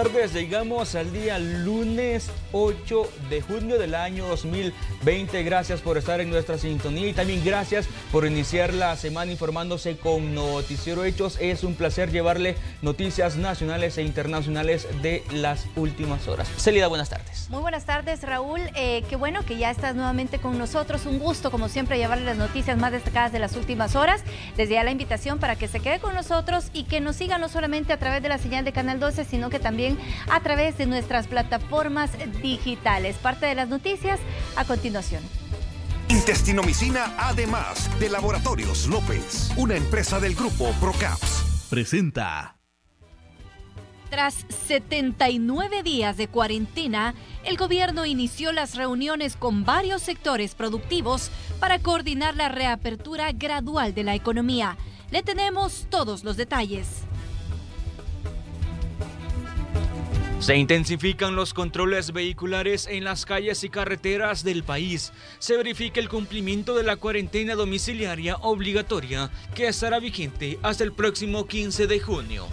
tardes, llegamos al día lunes 8 de junio del año 2020. Gracias por estar en nuestra sintonía y también gracias por iniciar la semana informándose con Noticiero Hechos. Es un placer llevarle noticias nacionales e internacionales de las últimas horas. Celida, buenas tardes. Muy buenas tardes, Raúl. Qué bueno que ya estás nuevamente con nosotros. Un gusto, como siempre, llevarle las noticias más destacadas de las últimas horas. Desde ya la invitación para que se quede con nosotros y que nos siga no solamente a través de la señal de Canal 12, sino que también a través de nuestras plataformas digitales. Parte de las noticias a continuación. Intestinomicina además de Laboratorios López, una empresa del grupo Procaps. Presenta. Tras 79 días de cuarentena, el gobierno inició las reuniones con varios sectores productivos para coordinar la reapertura gradual de la economía. Le tenemos todos los detalles. Se intensifican los controles vehiculares en las calles y carreteras del país. Se verifica el cumplimiento de la cuarentena domiciliaria obligatoria que estará vigente hasta el próximo 15 de junio.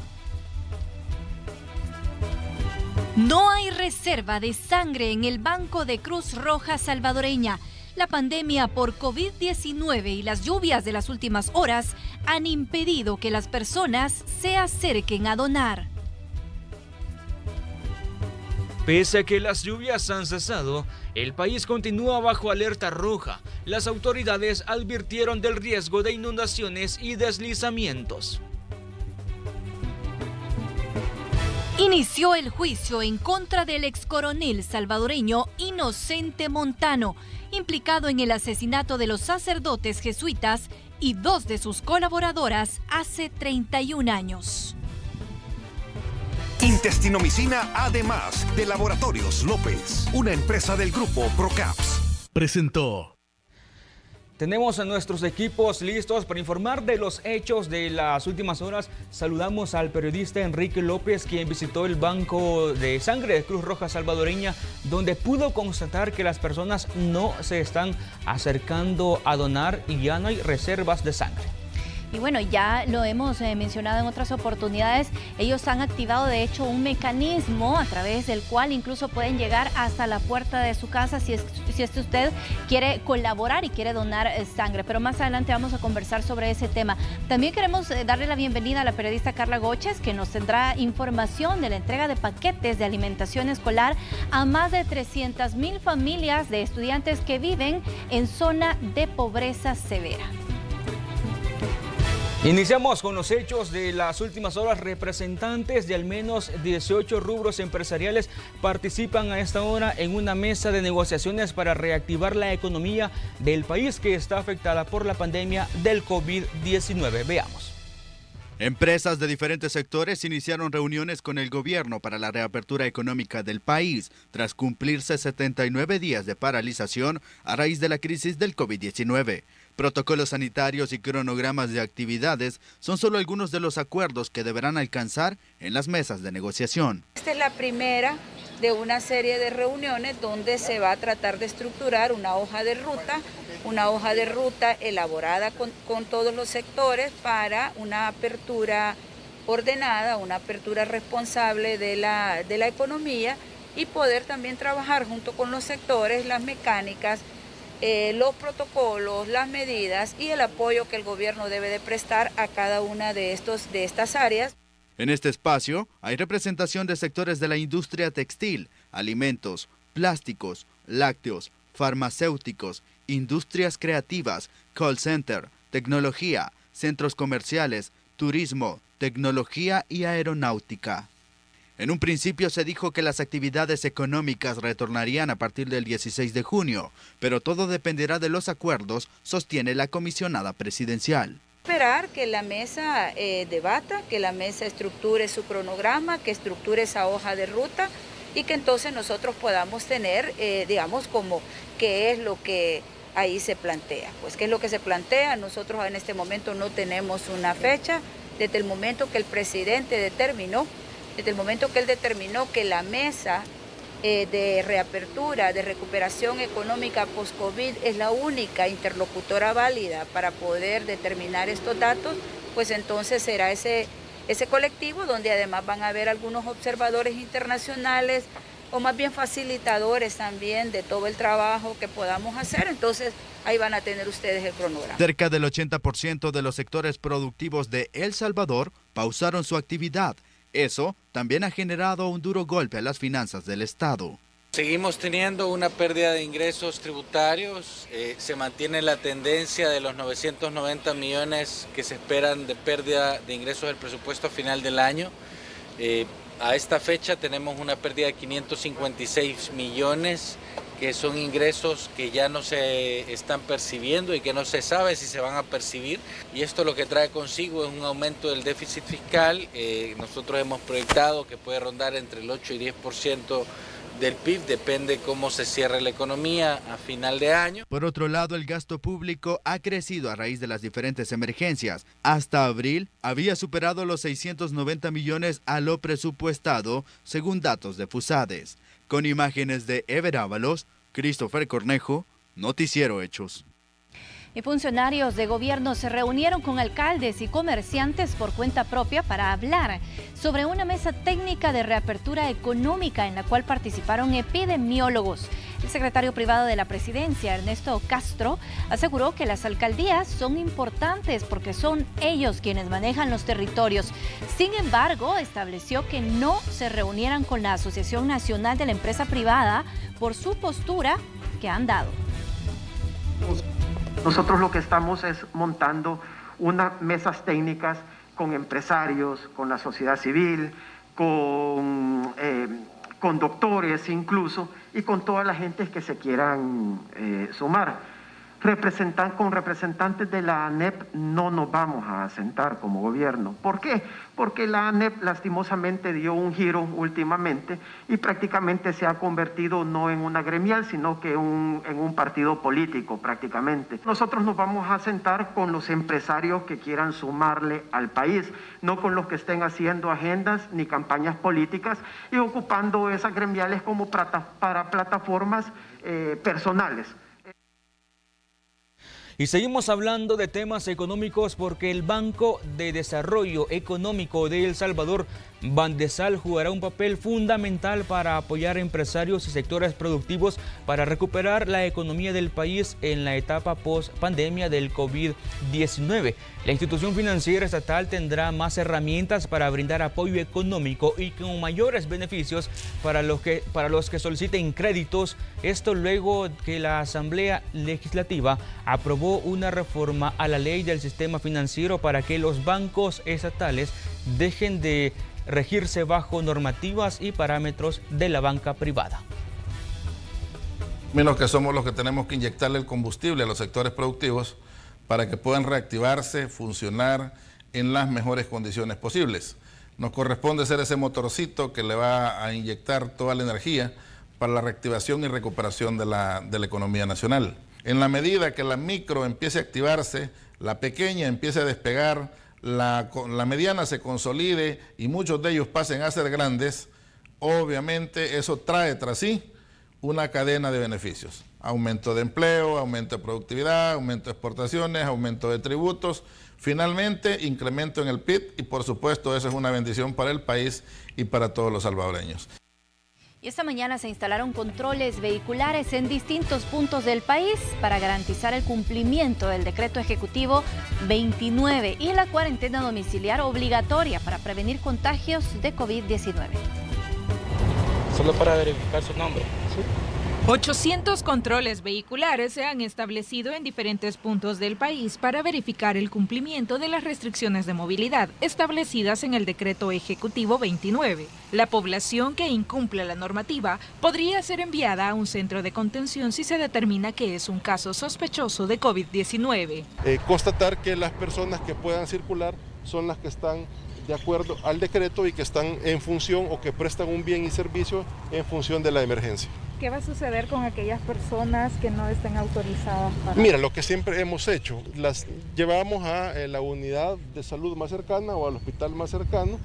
No hay reserva de sangre en el Banco de Cruz Roja Salvadoreña. La pandemia por COVID-19 y las lluvias de las últimas horas han impedido que las personas se acerquen a donar. Pese a que las lluvias han cesado, el país continúa bajo alerta roja. Las autoridades advirtieron del riesgo de inundaciones y deslizamientos. Inició el juicio en contra del excoronel salvadoreño Inocente Montano, implicado en el asesinato de los sacerdotes jesuitas y dos de sus colaboradoras hace 31 años. Intestinomicina además de Laboratorios López, una empresa del grupo Procaps. Presentó. Tenemos a nuestros equipos listos para informar de los hechos de las últimas horas. Saludamos al periodista Enrique López, quien visitó el Banco de Sangre de Cruz Roja Salvadoreña, donde pudo constatar que las personas no se están acercando a donar y ya no hay reservas de sangre. Y bueno, ya lo hemos mencionado en otras oportunidades, ellos han activado de hecho un mecanismo a través del cual incluso pueden llegar hasta la puerta de su casa si usted quiere colaborar y quiere donar sangre. Pero más adelante vamos a conversar sobre ese tema. También queremos darle la bienvenida a la periodista Carla Goches, que nos tendrá información de la entrega de paquetes de alimentación escolar a más de 300,000 familias de estudiantes que viven en zona de pobreza severa. Iniciamos con los hechos de las últimas horas. Representantes de al menos 18 rubros empresariales participan a esta hora en una mesa de negociaciones para reactivar la economía del país que está afectada por la pandemia del COVID-19. Veamos. Empresas de diferentes sectores iniciaron reuniones con el gobierno para la reapertura económica del país, tras cumplirse 79 días de paralización a raíz de la crisis del COVID-19. Protocolos sanitarios y cronogramas de actividades son solo algunos de los acuerdos que deberán alcanzar en las mesas de negociación. Esta es la primera de una serie de reuniones donde se va a tratar de estructurar una hoja de ruta elaborada con todos los sectores para una apertura ordenada, una apertura responsable de la economía y poder también trabajar junto con los sectores, las mecánicas, los protocolos, las medidas y el apoyo que el gobierno debe de prestar a cada una de estas áreas. En este espacio hay representación de sectores de la industria textil, alimentos, plásticos, lácteos, farmacéuticos, industrias creativas, call center, tecnología, centros comerciales, turismo, tecnología y aeronáutica. En un principio se dijo que las actividades económicas retornarían a partir del 16 de junio, pero todo dependerá de los acuerdos, sostiene la comisionada presidencial. Esperar que la mesa debata, que la mesa estructure su cronograma, que estructure esa hoja de ruta y que entonces nosotros podamos tener, digamos, como qué es lo que ahí se plantea. Pues qué es lo que se plantea, nosotros en este momento no tenemos una fecha, desde el momento que el presidente determinó que la mesa de reapertura, de recuperación económica post-COVID es la única interlocutora válida para poder determinar estos datos, pues entonces será ese ese colectivo, donde además van a haber algunos observadores internacionales, o más bien facilitadores también de todo el trabajo que podamos hacer. Entonces ahí van a tener ustedes el cronograma. Cerca del 80% de los sectores productivos de El Salvador pausaron su actividad. Eso también ha generado un duro golpe a las finanzas del Estado. Seguimos teniendo una pérdida de ingresos tributarios, se mantiene la tendencia de los 990 millones que se esperan de pérdida de ingresos del presupuesto a final del año. A esta fecha tenemos una pérdida de 556 millones, que son ingresos que ya no se están percibiendo y que no se sabe si se van a percibir. Y esto lo que trae consigo es un aumento del déficit fiscal. Nosotros hemos proyectado que puede rondar entre el 8 y 10% del PIB, depende cómo se cierre la economía a final de año. Por otro lado, el gasto público ha crecido a raíz de las diferentes emergencias. Hasta abril había superado los 690 millones a lo presupuestado, según datos de FUSADES. Con imágenes de Ever Ábalos, Christopher Cornejo, Noticiero Hechos. Y funcionarios de gobierno se reunieron con alcaldes y comerciantes por cuenta propia para hablar sobre una mesa técnica de reapertura económica en la cual participaron epidemiólogos. El secretario privado de la presidencia, Ernesto Castro, aseguró que las alcaldías son importantes porque son ellos quienes manejan los territorios. Sin embargo, estableció que no se reunieran con la Asociación Nacional de la Empresa Privada por su postura que han dado. Nosotros lo que estamos es montando unas mesas técnicas con empresarios, con la sociedad civil, con doctores incluso, y con toda la gente que se quieran sumar. Con representantes de la ANEP no nos vamos a sentar como gobierno. ¿Por qué? Porque la ANEP lastimosamente dio un giro últimamente y prácticamente se ha convertido no en una gremial, sino que en un partido político prácticamente. Nosotros nos vamos a sentar con los empresarios que quieran sumarle al país, no con los que estén haciendo agendas ni campañas políticas y ocupando esas gremiales como para plataformas personales. Y seguimos hablando de temas económicos porque el Banco de Desarrollo Económico de El Salvador, Bandesal, jugará un papel fundamental para apoyar a empresarios y sectores productivos para recuperar la economía del país en la etapa post-pandemia del COVID-19. La institución financiera estatal tendrá más herramientas para brindar apoyo económico y con mayores beneficios para los que soliciten créditos. Esto luego que la Asamblea Legislativa aprobó una reforma a la ley del sistema financiero para que los bancos estatales dejen de regirse bajo normativas y parámetros de la banca privada. Menos que somos los que tenemos que inyectarle el combustible a los sectores productivos para que puedan reactivarse, funcionar en las mejores condiciones posibles. Nos corresponde ser ese motorcito que le va a inyectar toda la energía para la reactivación y recuperación de la economía nacional. En la medida que la micro empiece a activarse, la pequeña empiece a despegar, la mediana se consolide y muchos de ellos pasen a ser grandes, obviamente eso trae tras sí una cadena de beneficios. Aumento de empleo, aumento de productividad, aumento de exportaciones, aumento de tributos, finalmente incremento en el PIB y por supuesto eso es una bendición para el país y para todos los salvadoreños. Y esta mañana se instalaron controles vehiculares en distintos puntos del país para garantizar el cumplimiento del decreto ejecutivo 29 y la cuarentena domiciliar obligatoria para prevenir contagios de COVID-19. Solo para verificar su nombre. ¿Sí? 800 controles vehiculares se han establecido en diferentes puntos del país para verificar el cumplimiento de las restricciones de movilidad establecidas en el decreto ejecutivo 29. La población que incumple la normativa podría ser enviada a un centro de contención si se determina que es un caso sospechoso de COVID-19. Constatar que las personas que puedan circular son las que están de acuerdo al decreto y que están en función o que prestan un bien y servicio en función de la emergencia. ¿Qué va a suceder con aquellas personas que no estén autorizadas para...? Mira, lo que siempre hemos hecho, las llevamos a la unidad de salud más cercana o al hospital más cercano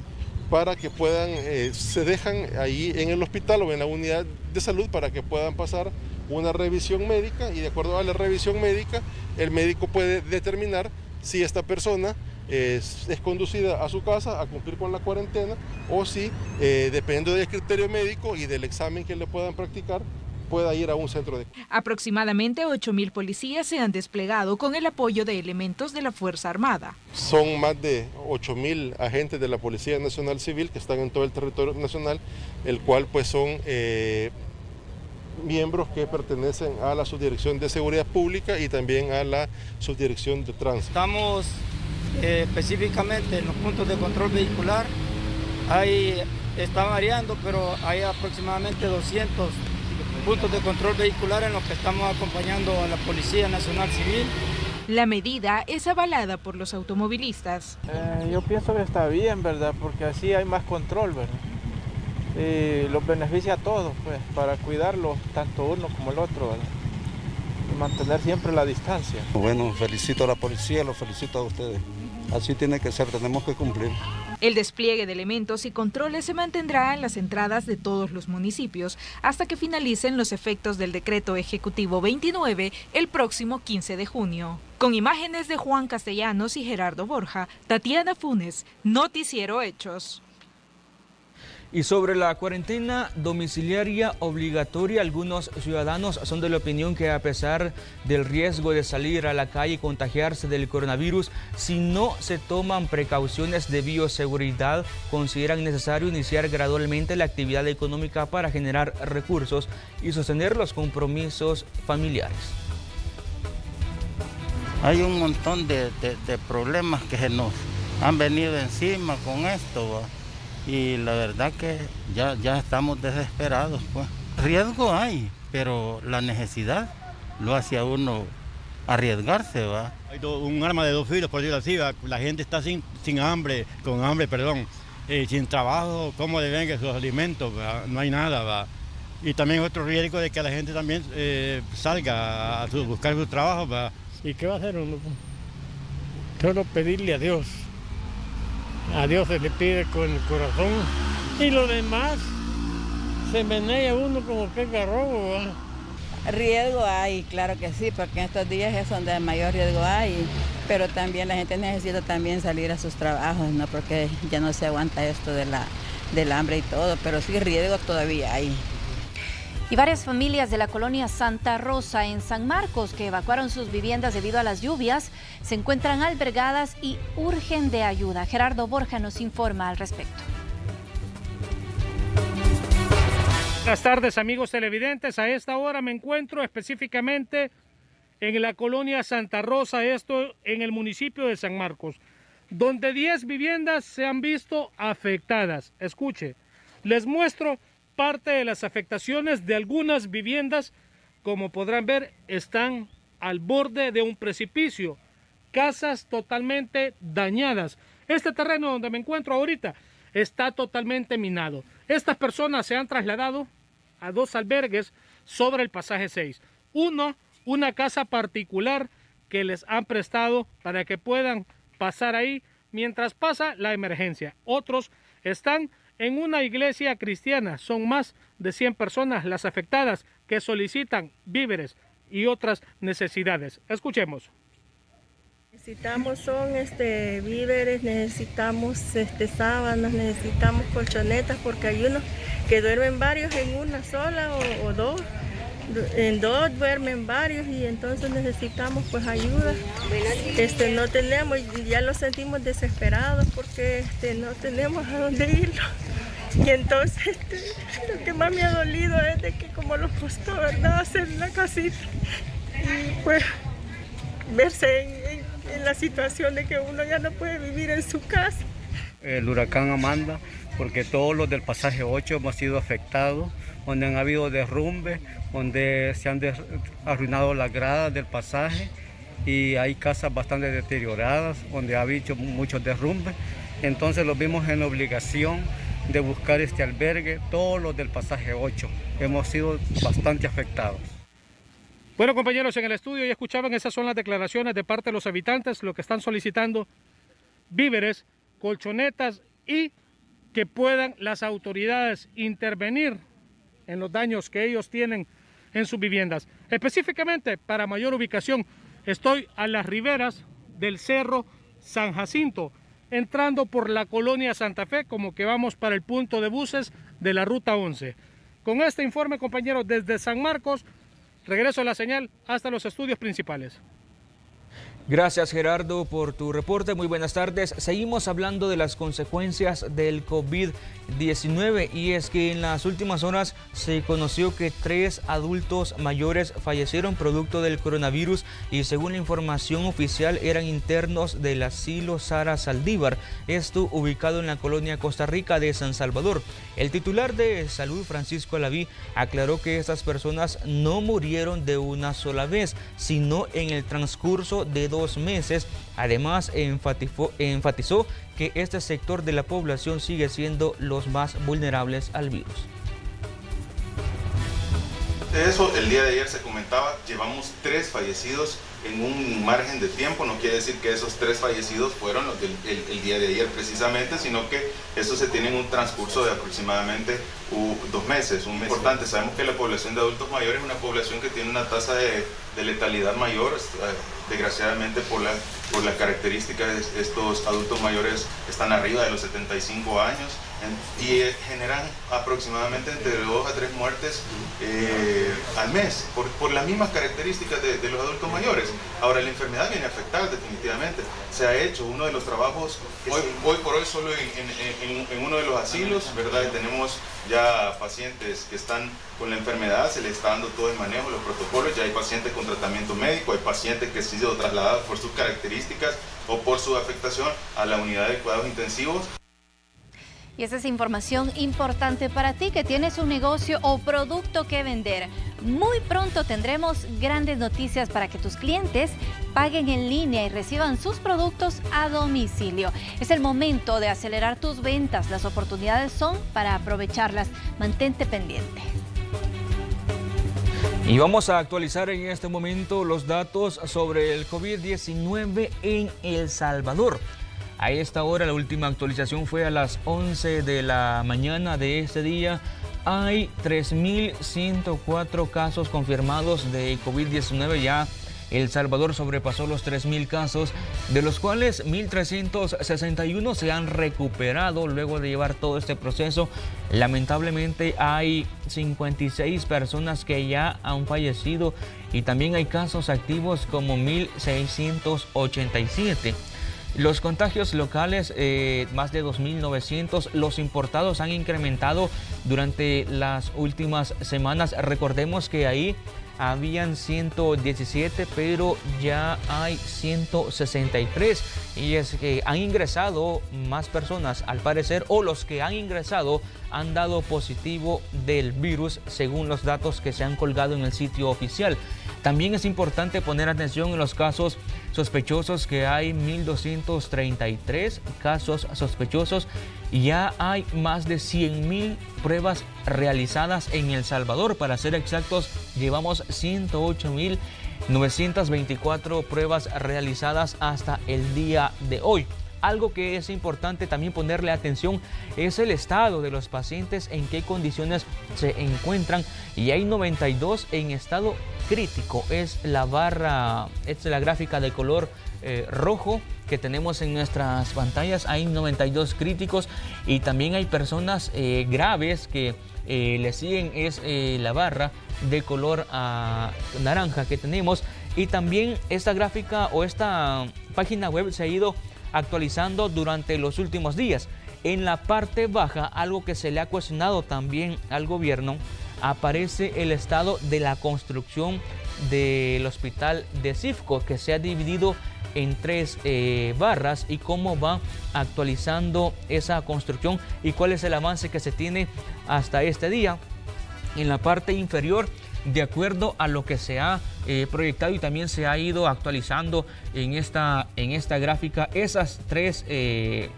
para que puedan, se dejan ahí en el hospital o en la unidad de salud para que puedan pasar una revisión médica y de acuerdo a la revisión médica, el médico puede determinar si esta persona es conducida a su casa a cumplir con la cuarentena, o si, dependiendo del criterio médico y del examen que le puedan practicar, pueda ir a un centro de... Aproximadamente 8.000 policías se han desplegado con el apoyo de elementos de la Fuerza Armada. Son más de 8.000 agentes de la Policía Nacional Civil que están en todo el territorio nacional, el cual pues son miembros que pertenecen a la Subdirección de Seguridad Pública y también a la Subdirección de Tránsito. Estamos específicamente en los puntos de control vehicular, está variando, pero hay aproximadamente 200 puntos de control vehicular en los que estamos acompañando a la Policía Nacional Civil. La medida es avalada por los automovilistas. Yo pienso que está bien, ¿verdad? Porque así hay más control, ¿verdad? Y los beneficia a todos, pues, para cuidarlos, tanto uno como el otro, ¿verdad? Y mantener siempre la distancia. Bueno, felicito a la policía, los felicito a ustedes. Así tiene que ser, tenemos que cumplir. El despliegue de elementos y controles se mantendrá en las entradas de todos los municipios hasta que finalicen los efectos del decreto ejecutivo 29 el próximo 15 de junio. Con imágenes de Juan Castellanos y Gerardo Borja, Tatiana Funes, Noticiero Hechos. Y sobre la cuarentena domiciliaria obligatoria, algunos ciudadanos son de la opinión que a pesar del riesgo de salir a la calle y contagiarse del coronavirus, si no se toman precauciones de bioseguridad, consideran necesario iniciar gradualmente la actividad económica para generar recursos y sostener los compromisos familiares. Hay un montón de problemas que se nos han venido encima con esto, ¿va? Y la verdad que ya estamos desesperados, pues. Riesgo hay, pero la necesidad lo hace a uno arriesgarse, ¿va? Hay un arma de dos filos, por decirlo así, ¿va? La gente está sin hambre, sin trabajo, ¿cómo le vengan sus alimentos? ¿Va? No hay nada, ¿va? Y también otro riesgo de que la gente también salga a buscar su trabajo, ¿va? ¿Y qué va a hacer uno? Solo pedirle a Dios. A Dios se le pide con el corazón y lo demás se menea uno como que garrobo, ¿va? Riesgo hay, claro que sí, porque en estos días es donde mayor riesgo hay, pero también la gente necesita también salir a sus trabajos, ¿no? Porque ya no se aguanta esto del hambre y todo, pero sí riesgo todavía hay. Y varias familias de la colonia Santa Rosa en San Marcos que evacuaron sus viviendas debido a las lluvias se encuentran albergadas y urgen de ayuda. Gerardo Borja nos informa al respecto. Buenas tardes, amigos televidentes. A esta hora me encuentro específicamente en la colonia Santa Rosa, esto en el municipio de San Marcos, donde 10 viviendas se han visto afectadas. Escuche, les muestro parte de las afectaciones de algunas viviendas. Como podrán ver, están al borde de un precipicio, casas totalmente dañadas. Este terreno donde me encuentro ahorita está totalmente minado. Estas personas se han trasladado a 2 albergues sobre el pasaje 6. Uno, una casa particular que les han prestado para que puedan pasar ahí mientras pasa la emergencia. Otros están en una iglesia cristiana. Son más de 100 personas las afectadas que solicitan víveres y otras necesidades. Escuchemos. Necesitamos víveres, necesitamos sábanas, necesitamos colchonetas, porque hay unos que duermen varios en una sola o dos. En dos duermen varios y entonces necesitamos pues ayuda. No tenemos, ya lo sentimos desesperados porque no tenemos a dónde irlo. Y entonces lo que más me ha dolido es de que como nos costó, ¿verdad?, hacer la casita y pues verse en la situación de que uno ya no puede vivir en su casa. El huracán Amanda, porque todos los del pasaje 8 hemos sido afectados, donde han habido derrumbes, donde se han arruinado las gradas del pasaje y hay casas bastante deterioradas, donde ha habido muchos derrumbes. Entonces los vimos en obligación de buscar este albergue, todos los del pasaje 8. Hemos sido bastante afectados. Bueno, compañeros, en el estudio ya escuchaban, esas son las declaraciones de parte de los habitantes, lo que están solicitando víveres, colchonetas y que puedan las autoridades intervenir en los daños que ellos tienen en sus viviendas. Específicamente, para mayor ubicación, estoy a las riberas del cerro San Jacinto, entrando por la colonia Santa Fe, como que vamos para el punto de buses de la Ruta 11. Con este informe, compañeros, desde San Marcos, regreso a la señal hasta los estudios principales. Gracias, Gerardo, por tu reporte. Muy buenas tardes. Seguimos hablando de las consecuencias del COVID-19 y es que en las últimas horas se conoció que 3 adultos mayores fallecieron producto del coronavirus y según la información oficial eran internos del asilo Sara Saldívar, esto ubicado en la colonia Costa Rica de San Salvador. El titular de Salud, Francisco Alaví, aclaró que estas personas no murieron de una sola vez, sino en el transcurso de 2 meses. Además, enfatizó que este sector de la población sigue siendo los más vulnerables al virus. De eso, el día de ayer se comentaba, llevamos 3 fallecidos en un margen de tiempo, no quiere decir que esos 3 fallecidos fueron los del el día de ayer precisamente, sino que eso se tiene en un transcurso de aproximadamente 2 meses, un mes. Importante, sabemos que la población de adultos mayores es una población que tiene una tasa de letalidad mayor, desgraciadamente por las características de estos adultos mayores están arriba de los 75 años y generan aproximadamente entre 2 a 3 muertes al mes por las mismas características de los adultos mayores. Ahora, la enfermedad viene a afectar definitivamente. Se ha hecho uno de los trabajos, hoy por hoy solo en uno de los asilos, ¿verdad? Tenemos ya pacientes que están con la enfermedad, se les está dando todo el manejo, los protocolos, ya hay pacientes con tratamiento médico, hay pacientes que han sido trasladados por sus características o por su afectación a la unidad de cuidados intensivos. Y esa es información importante para ti que tienes un negocio o producto que vender. Muy pronto tendremos grandes noticias para que tus clientes paguen en línea y reciban sus productos a domicilio. Es el momento de acelerar tus ventas. Las oportunidades son para aprovecharlas. Mantente pendiente. Y vamos a actualizar en este momento los datos sobre el COVID-19 en El Salvador. A esta hora, la última actualización fue a las 11 de la mañana de este día. Hay 3.104 casos confirmados de COVID-19. Ya El Salvador sobrepasó los 3.000 casos, de los cuales 1.361 se han recuperado luego de llevar todo este proceso. Lamentablemente hay 56 personas que ya han fallecido y también hay casos activos como 1.687. Los contagios locales, más de 2.900. Los importados han incrementado durante las últimas semanas. Recordemos que ahí habían 117, pero ya hay 163. Y es que han ingresado más personas, al parecer, o los que han ingresado han dado positivo del virus, según los datos que se han colgado en el sitio oficial. También es importante poner atención en los casos sospechosos, que hay 1.233 casos sospechosos y ya hay más de 100.000 pruebas realizadas en El Salvador. Para ser exactos, llevamos 108.924 pruebas realizadas hasta el día de hoy. Algo que es importante también ponerle atención es el estado de los pacientes, en qué condiciones se encuentran, y hay 92 en estado crítico. Es la barra, es la gráfica de color rojo que tenemos en nuestras pantallas. Hay 92 críticos y también hay personas graves que le siguen, es la barra de color naranja que tenemos. Y también esta gráfica o esta página web se ha ido actualizando durante los últimos días. En la parte baja, algo que se le ha cuestionado también al gobierno, aparece el estado de la construcción del hospital de Cifco, que se ha dividido en 3 barras, y cómo va actualizando esa construcción y cuál es el avance que se tiene hasta este día. En la parte inferior, de acuerdo a lo que se ha proyectado y también se ha ido actualizando en esta gráfica, esas 3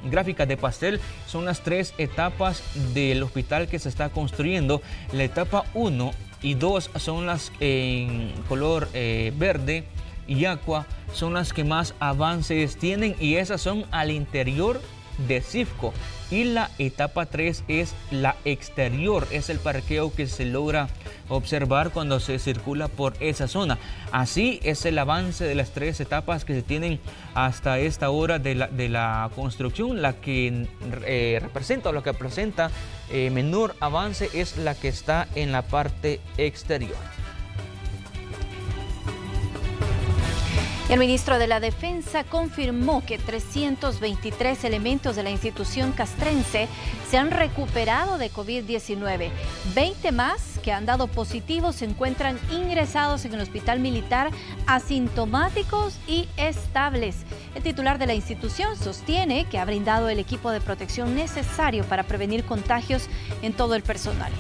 gráficas de pastel son las 3 etapas del hospital que se está construyendo. La etapa 1 y 2 son las en color verde y aqua, son las que más avances tienen, y esas son al interior de CIFCO. Y la etapa 3 es la exterior, es el parqueo que se logra observar cuando se circula por esa zona. Así es el avance de las 3 etapas que se tienen hasta esta hora de la construcción. La que representa o lo que presenta menor avance es la que está en la parte exterior. El ministro de la Defensa confirmó que 323 elementos de la institución castrense se han recuperado de COVID-19. 20 más que han dado positivos se encuentran ingresados en el hospital militar asintomáticos y estables. El titular de la institución sostiene que ha brindado el equipo de protección necesario para prevenir contagios en todo el personal.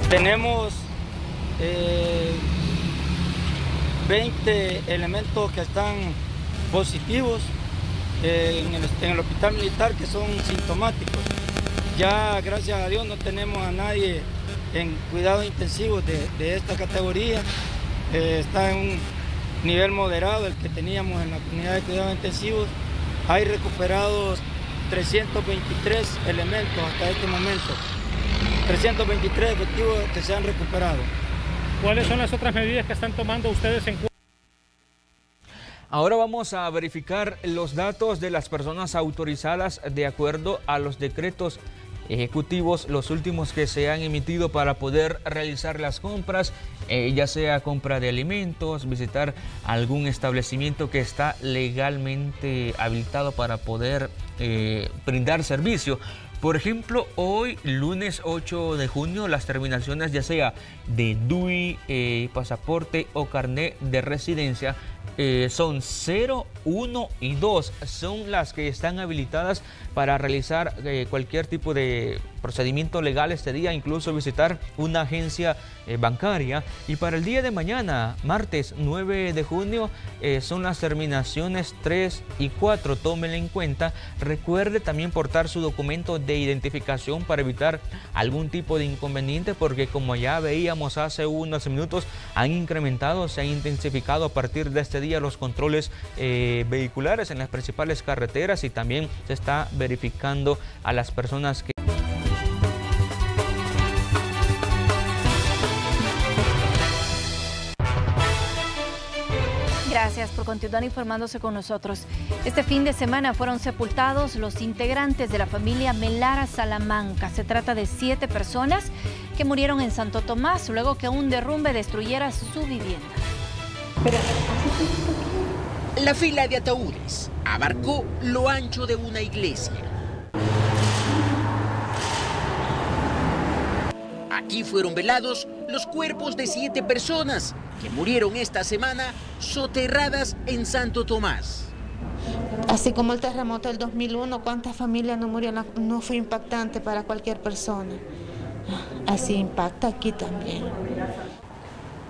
Tenemos 20 elementos que están positivos en el hospital militar que son sintomáticos. Ya gracias a Dios no tenemos a nadie en cuidados intensivos de esta categoría. Está en un nivel moderado el que teníamos en la unidad de cuidados intensivos. Hay recuperados 323 elementos hasta este momento. 323 efectivos que se han recuperado. ¿Cuáles son las otras medidas que están tomando ustedes en cuenta? Ahora vamos a verificar los datos de las personas autorizadas de acuerdo a los decretos ejecutivos, los últimos que se han emitido para poder realizar las compras, ya sea compra de alimentos, visitar algún establecimiento que está legalmente habilitado para poder brindar servicio. Por ejemplo, hoy, lunes 8 de junio, las terminaciones ya sea de DUI, pasaporte o carnet de residencia son 0, 1 y 2. Son las que están habilitadas para realizar cualquier tipo de procedimiento legal este día, incluso visitar una agencia bancaria. Y para el día de mañana, martes 9 de junio, son las terminaciones 3 y 4. Tómenla en cuenta. Recuerde también portar su documento de identificación para evitar algún tipo de inconveniente, porque como ya veíamos hace unos minutos, se han intensificado a partir de este día los controles vehiculares en las principales carreteras, y también se está verificando a las personas que... Gracias por continuar informándose con nosotros. Este fin de semana fueron sepultados los integrantes de la familia Melara Salamanca. Se trata de 7 personas que murieron en Santo Tomás luego que un derrumbe destruyera su vivienda. La fila de ataúdes abarcó lo ancho de una iglesia. Aquí fueron velados los cuerpos de 7 personas que murieron esta semana soterradas en Santo Tomás. Así como el terremoto del 2001, ¿cuántas familias no murieron? No fue impactante para cualquier persona. Así impacta aquí también.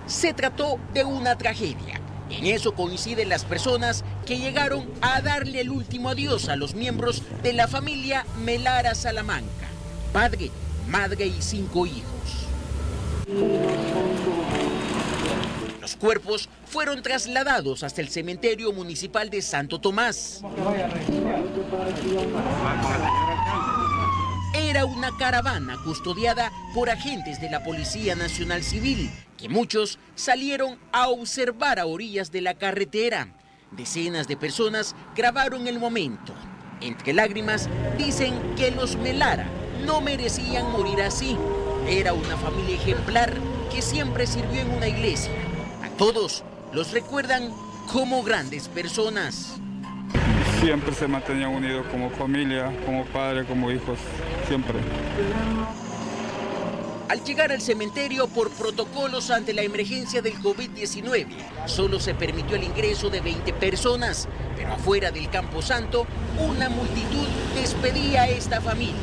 Se trató de una tragedia. En eso coinciden las personas que llegaron a darle el último adiós a los miembros de la familia Melara Salamanca. Padre, madre y 5 hijos. Los cuerpos fueron trasladados hasta el cementerio municipal de Santo Tomás. Era una caravana custodiada por agentes de la Policía Nacional Civil, que muchos salieron a observar a orillas de la carretera. Decenas de personas grabaron el momento. Entre lágrimas dicen que los Melara no merecían morir así. Era una familia ejemplar que siempre sirvió en una iglesia. A todos los recuerdan como grandes personas. Siempre se mantenían unidos como familia, como padres, como hijos, siempre. Al llegar al cementerio por protocolos ante la emergencia del COVID-19, solo se permitió el ingreso de 20 personas, pero afuera del Camposanto, una multitud despedía a esta familia.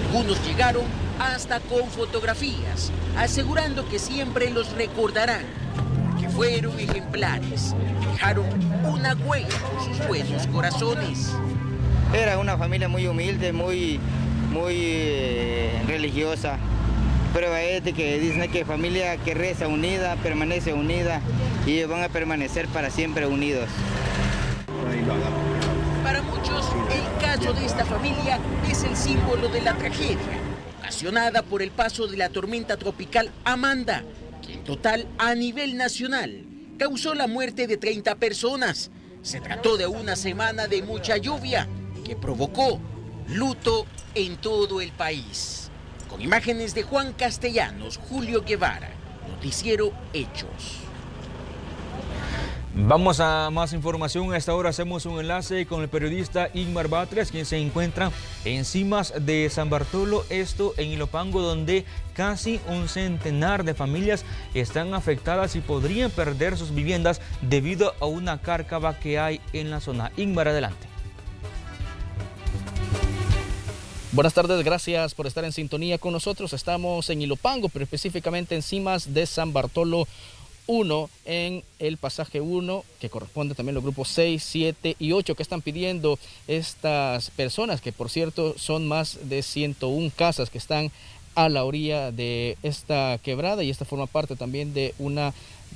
Algunos llegaron hasta con fotografías, asegurando que siempre los recordarán, porque fueron ejemplares, dejaron una huella por sus buenos corazones. Era una familia muy humilde, muy religiosa. Prueba es de que dicen que familia que reza unida, permanece unida y van a permanecer para siempre unidos. caso de esta familia es el símbolo de la tragedia, ocasionada por el paso de la tormenta tropical Amanda, que en total a nivel nacional causó la muerte de 30 personas. Se trató de una semana de mucha lluvia que provocó luto en todo el país. Con imágenes de Juan Castellanos, Julio Guevara, Noticiero Hechos. Vamos a más información. A esta hora hacemos un enlace con el periodista Ingmar Batres, quien se encuentra en Cimas de San Bartolo, esto en Ilopango, donde casi un centenar de familias están afectadas y podrían perder sus viviendas debido a una cárcava que hay en la zona. Ingmar, adelante. Buenas tardes, gracias por estar en sintonía con nosotros. Estamos en Ilopango, pero específicamente en Cimas de San Bartolo 1, en el pasaje 1, que corresponde también a los grupos 6, 7 y 8 que están pidiendo estas personas, que por cierto son más de 101 casas que están a la orilla de esta quebrada, y esta forma parte también de una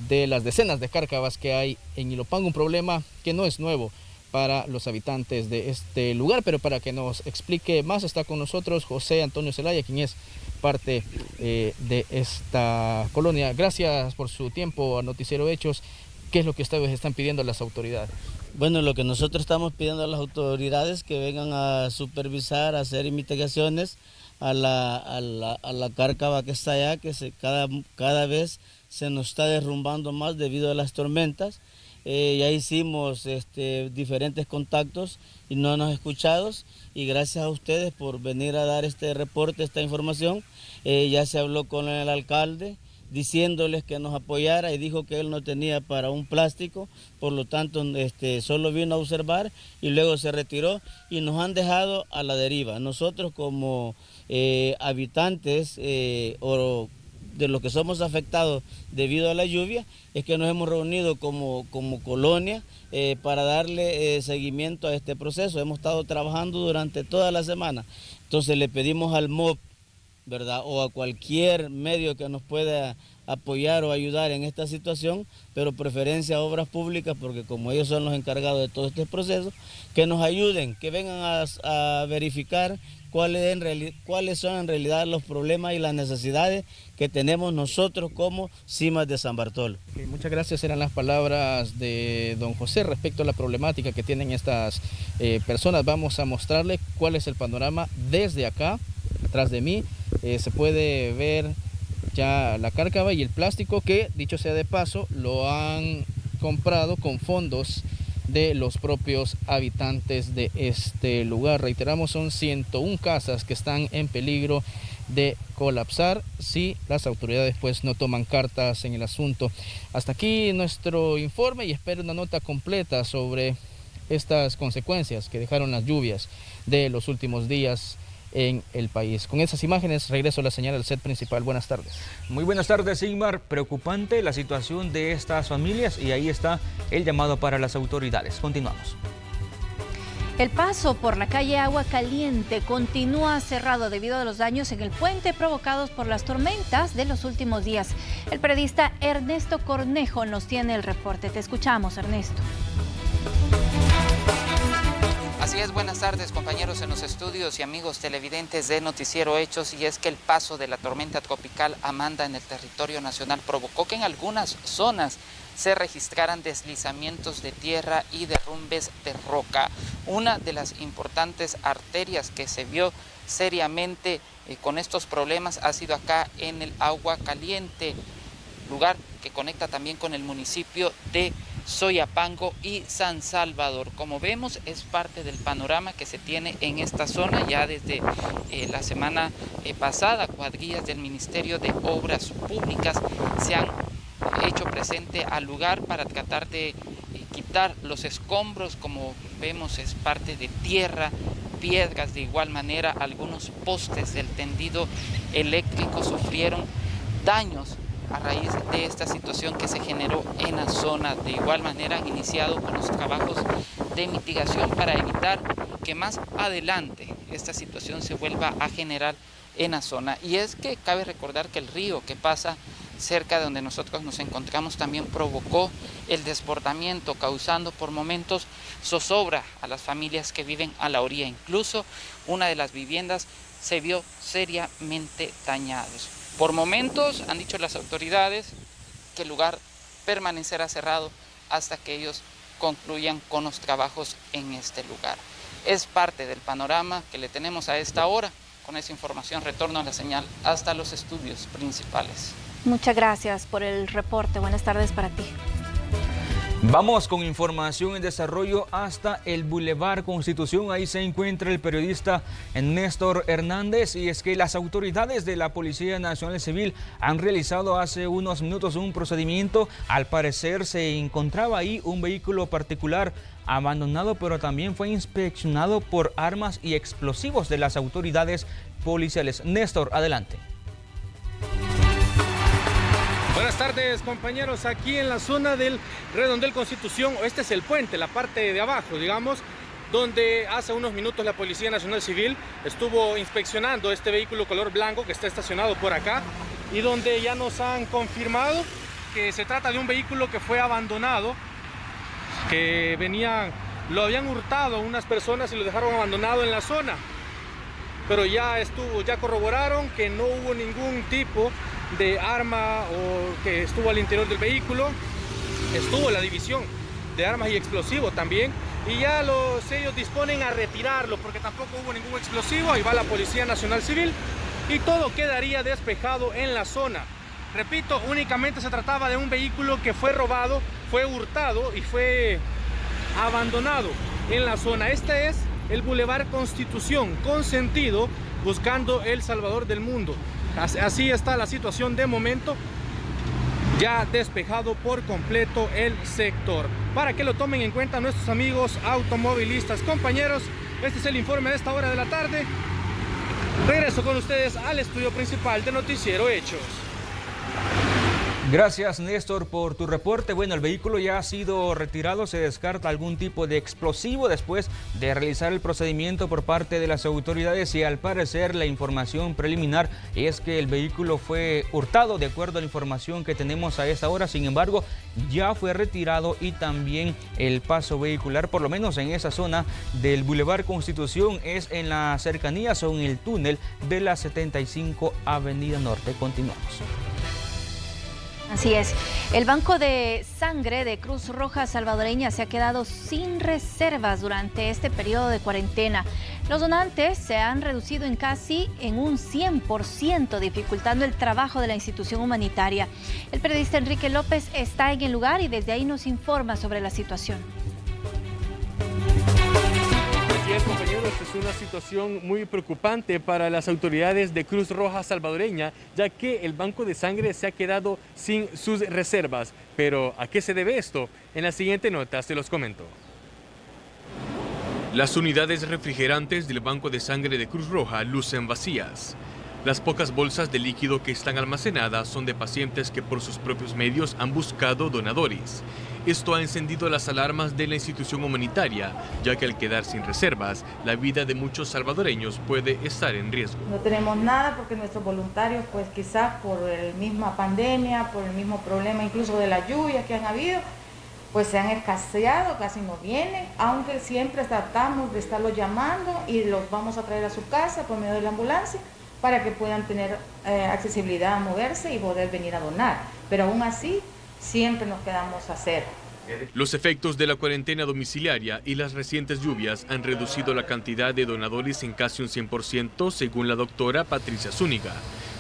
de las decenas de cárcavas que hay en Ilopango, un problema que no es nuevo para los habitantes de este lugar, pero para que nos explique más está con nosotros José Antonio Zelaya, quien es parte de esta colonia. Gracias por su tiempo a Noticiero Hechos. ¿Qué es lo que ustedes están pidiendo a las autoridades? Bueno, lo que nosotros estamos pidiendo a las autoridades que vengan a supervisar, a hacer investigaciones a la cárcava que está allá, que cada vez se nos está derrumbando más debido a las tormentas. Ya hicimos diferentes contactos y no nos han escuchado, y gracias a ustedes por venir a dar este reporte, esta información. Ya se habló con el alcalde diciéndoles que nos apoyara, y dijo que él no tenía para un plástico, por lo tanto solo vino a observar y luego se retiró, y nos han dejado a la deriva. Nosotros como habitantes o de los que somos afectados debido a la lluvia, es que nos hemos reunido como colonia para darle seguimiento a este proceso. Hemos estado trabajando durante toda la semana. Entonces le pedimos al MOP, ¿verdad?, o a cualquier medio que nos pueda apoyar o ayudar en esta situación, pero preferencia a obras públicas, porque como ellos son los encargados de todo este proceso, que nos ayuden, que vengan a verificar cuáles son en realidad los problemas y las necesidades que tenemos nosotros como Cimas de San Bartolo. Muchas gracias, eran las palabras de don José respecto a la problemática que tienen estas personas. Vamos a mostrarle cuál es el panorama desde acá, atrás de mí. Se puede ver ya la cárcava y el plástico que, dicho sea de paso, lo han comprado con fondos de los propios habitantes de este lugar. Reiteramos, son 101 casas que están en peligro de colapsar si las autoridades pues no toman cartas en el asunto. Hasta aquí nuestro informe, y espero una nota completa sobre estas consecuencias que dejaron las lluvias de los últimos días en el país. Con esas imágenes regreso a la señal al set principal. Buenas tardes. Muy buenas tardes, Ingmar. Preocupante la situación de estas familias, y ahí está el llamado para las autoridades. Continuamos. El paso por la calle Agua Caliente continúa cerrado debido a los daños en el puente provocados por las tormentas de los últimos días. El periodista Ernesto Cornejo nos tiene el reporte. Te escuchamos, Ernesto. Así es, buenas tardes compañeros en los estudios y amigos televidentes de Noticiero Hechos. Y es que el paso de la tormenta tropical Amanda en el territorio nacional provocó que en algunas zonas se registraran deslizamientos de tierra y derrumbes de roca. Una de las importantes arterias que se vio seriamente con estos problemas ha sido acá en el Agua Caliente, lugar que conecta también con el municipio de Soyapango y San Salvador. Como vemos, es parte del panorama que se tiene en esta zona. Ya desde la semana pasada, cuadrillas del Ministerio de Obras Públicas se han hecho presente al lugar para tratar de quitar los escombros. Como vemos, es parte de tierra, piedras. De igual manera, algunos postes del tendido eléctrico sufrieron daños a raíz de esta situación que se generó en la zona. De igual manera, han iniciado con los trabajos de mitigación para evitar que más adelante esta situación se vuelva a generar en la zona. Y es que cabe recordar que el río que pasa cerca de donde nosotros nos encontramos también provocó el desbordamiento, causando por momentos zozobra a las familias que viven a la orilla. Incluso una de las viviendas se vio seriamente dañados. Por momentos han dicho las autoridades que el lugar permanecerá cerrado hasta que ellos concluyan con los trabajos en este lugar. Es parte del panorama que le tenemos a esta hora. Con esa información retorno a la señal hasta los estudios principales. Muchas gracias por el reporte. Buenas tardes para ti. Vamos con información en desarrollo hasta el Boulevard Constitución. Ahí se encuentra el periodista Néstor Hernández, y es que las autoridades de la Policía Nacional Civil han realizado hace unos minutos un procedimiento. Al parecer se encontraba ahí un vehículo particular abandonado, pero también fue inspeccionado por armas y explosivos de las autoridades policiales. Néstor, adelante. Buenas tardes, compañeros. Aquí en la zona del Redondel Constitución, este es el puente, la parte de abajo, digamos, donde hace unos minutos la Policía Nacional Civil estuvo inspeccionando este vehículo color blanco que está estacionado por acá, y donde ya nos han confirmado que se trata de un vehículo que fue abandonado, que lo habían hurtado unas personas y lo dejaron abandonado en la zona, pero ya corroboraron que no hubo ningún tipo de arma o que estuvo al interior del vehículo. Estuvo la división de armas y explosivos también, y ya ellos disponen a retirarlo porque tampoco hubo ningún explosivo. Ahí va la Policía Nacional Civil y todo quedaría despejado en la zona. Repito, únicamente se trataba de un vehículo que fue robado, fue hurtado y fue abandonado en la zona. Este es el Boulevard Constitución, con sentido buscando El Salvador del Mundo. Así está la situación de momento, ya despejado por completo el sector. Para que lo tomen en cuenta nuestros amigos automovilistas. Compañeros, este es el informe de esta hora de la tarde. Regreso con ustedes al estudio principal de Noticiero Hechos. Gracias, Néstor, por tu reporte. Bueno, el vehículo ya ha sido retirado. Se descarta algún tipo de explosivo después de realizar el procedimiento por parte de las autoridades, y al parecer la información preliminar es que el vehículo fue hurtado, de acuerdo a la información que tenemos a esta hora. Sin embargo, ya fue retirado, y también el paso vehicular, por lo menos en esa zona del Boulevard Constitución, es en las cercanías o en el túnel de la 75 Avenida Norte. Continuamos. Así es. El Banco de Sangre de Cruz Roja Salvadoreña se ha quedado sin reservas durante este periodo de cuarentena. Los donantes se han reducido en un 100%, dificultando el trabajo de la institución humanitaria. El periodista Enrique López está en el lugar y desde ahí nos informa sobre la situación. Así es, compañeros, es una situación muy preocupante para las autoridades de Cruz Roja Salvadoreña, ya que el Banco de Sangre se ha quedado sin sus reservas. Pero ¿a qué se debe esto? En la siguiente nota se los comento. Las unidades refrigerantes del Banco de Sangre de Cruz Roja lucen vacías. Las pocas bolsas de líquido que están almacenadas son de pacientes que por sus propios medios han buscado donadores. Esto ha encendido las alarmas de la institución humanitaria, ya que al quedar sin reservas, la vida de muchos salvadoreños puede estar en riesgo. No tenemos nada porque nuestros voluntarios, pues quizás por la misma pandemia, por el mismo problema incluso de las lluvias que han habido, pues se han escaseado, casi no vienen, aunque siempre tratamos de estarlos llamando y los vamos a traer a su casa por medio de la ambulancia, para que puedan tener accesibilidad a moverse y poder venir a donar. Pero aún así, siempre nos quedamos a cero. Los efectos de la cuarentena domiciliaria y las recientes lluvias han reducido la cantidad de donadores en casi un 100%, según la doctora Patricia Zúñiga.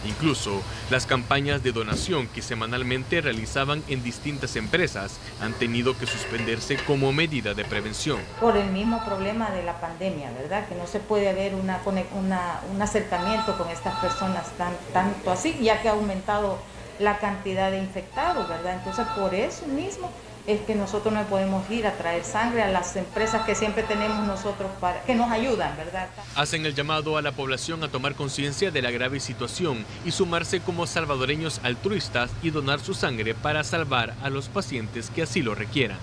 Incluso, las campañas de donación que semanalmente realizaban en distintas empresas han tenido que suspenderse como medida de prevención. Por el mismo problema de la pandemia, ¿verdad? Que no se puede haber un acercamiento con estas personas tanto así, ya que ha aumentado la cantidad de infectados, ¿verdad? Entonces, por eso mismo es que nosotros no podemos ir a traer sangre a las empresas que siempre tenemos nosotros que nos ayudan, ¿verdad? Hacen el llamado a la población a tomar conciencia de la grave situación y sumarse como salvadoreños altruistas y donar su sangre para salvar a los pacientes que así lo requieran.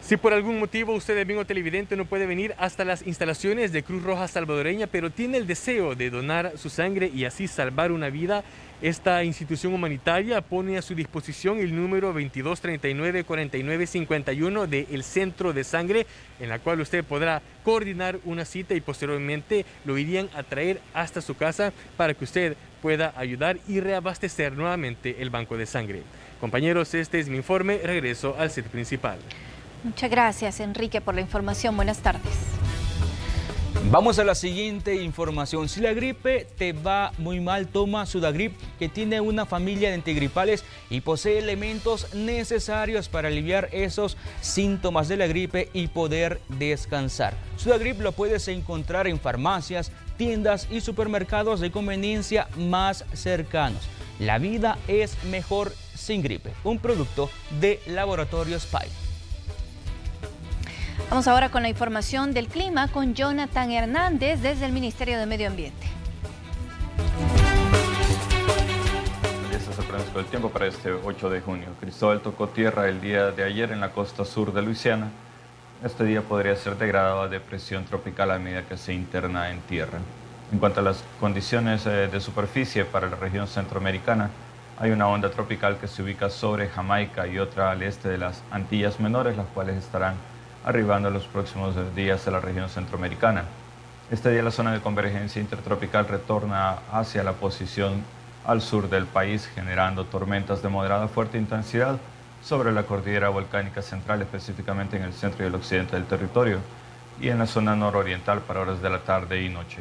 Si por algún motivo usted, amigo televidente, no puede venir hasta las instalaciones de Cruz Roja Salvadoreña, pero tiene el deseo de donar su sangre y así salvar una vida, esta institución humanitaria pone a su disposición el número 2239-4951 del Centro de Sangre, en la cual usted podrá coordinar una cita y posteriormente lo irían a traer hasta su casa para que usted pueda ayudar y reabastecer nuevamente el banco de sangre. Compañeros, este es mi informe. Regreso al set principal. Muchas gracias, Enrique, por la información. Buenas tardes. Vamos a la siguiente información. Si la gripe te va muy mal, toma Sudagrip, que tiene una familia de antigripales y posee elementos necesarios para aliviar esos síntomas de la gripe y poder descansar. Sudagrip lo puedes encontrar en farmacias, tiendas y supermercados de conveniencia más cercanos. La vida es mejor sin gripe. Un producto de Laboratorios Pai. Vamos ahora con la información del clima con Jonathan Hernández desde el Ministerio de Medio Ambiente. Este es el pronóstico del tiempo para este 8 de junio. Cristóbal tocó tierra el día de ayer en la costa sur de Luisiana. Este día podría ser degradado a depresión tropical a medida que se interna en tierra. En cuanto a las condiciones de superficie para la región centroamericana, hay una onda tropical que se ubica sobre Jamaica y otra al este de las Antillas Menores, las cuales estarán arribando en los próximos días a la región centroamericana. Este día la zona de convergencia intertropical retorna hacia la posición al sur del país, generando tormentas de moderada a fuerte intensidad sobre la cordillera volcánica central, específicamente en el centro y el occidente del territorio, y en la zona nororiental para horas de la tarde y noche.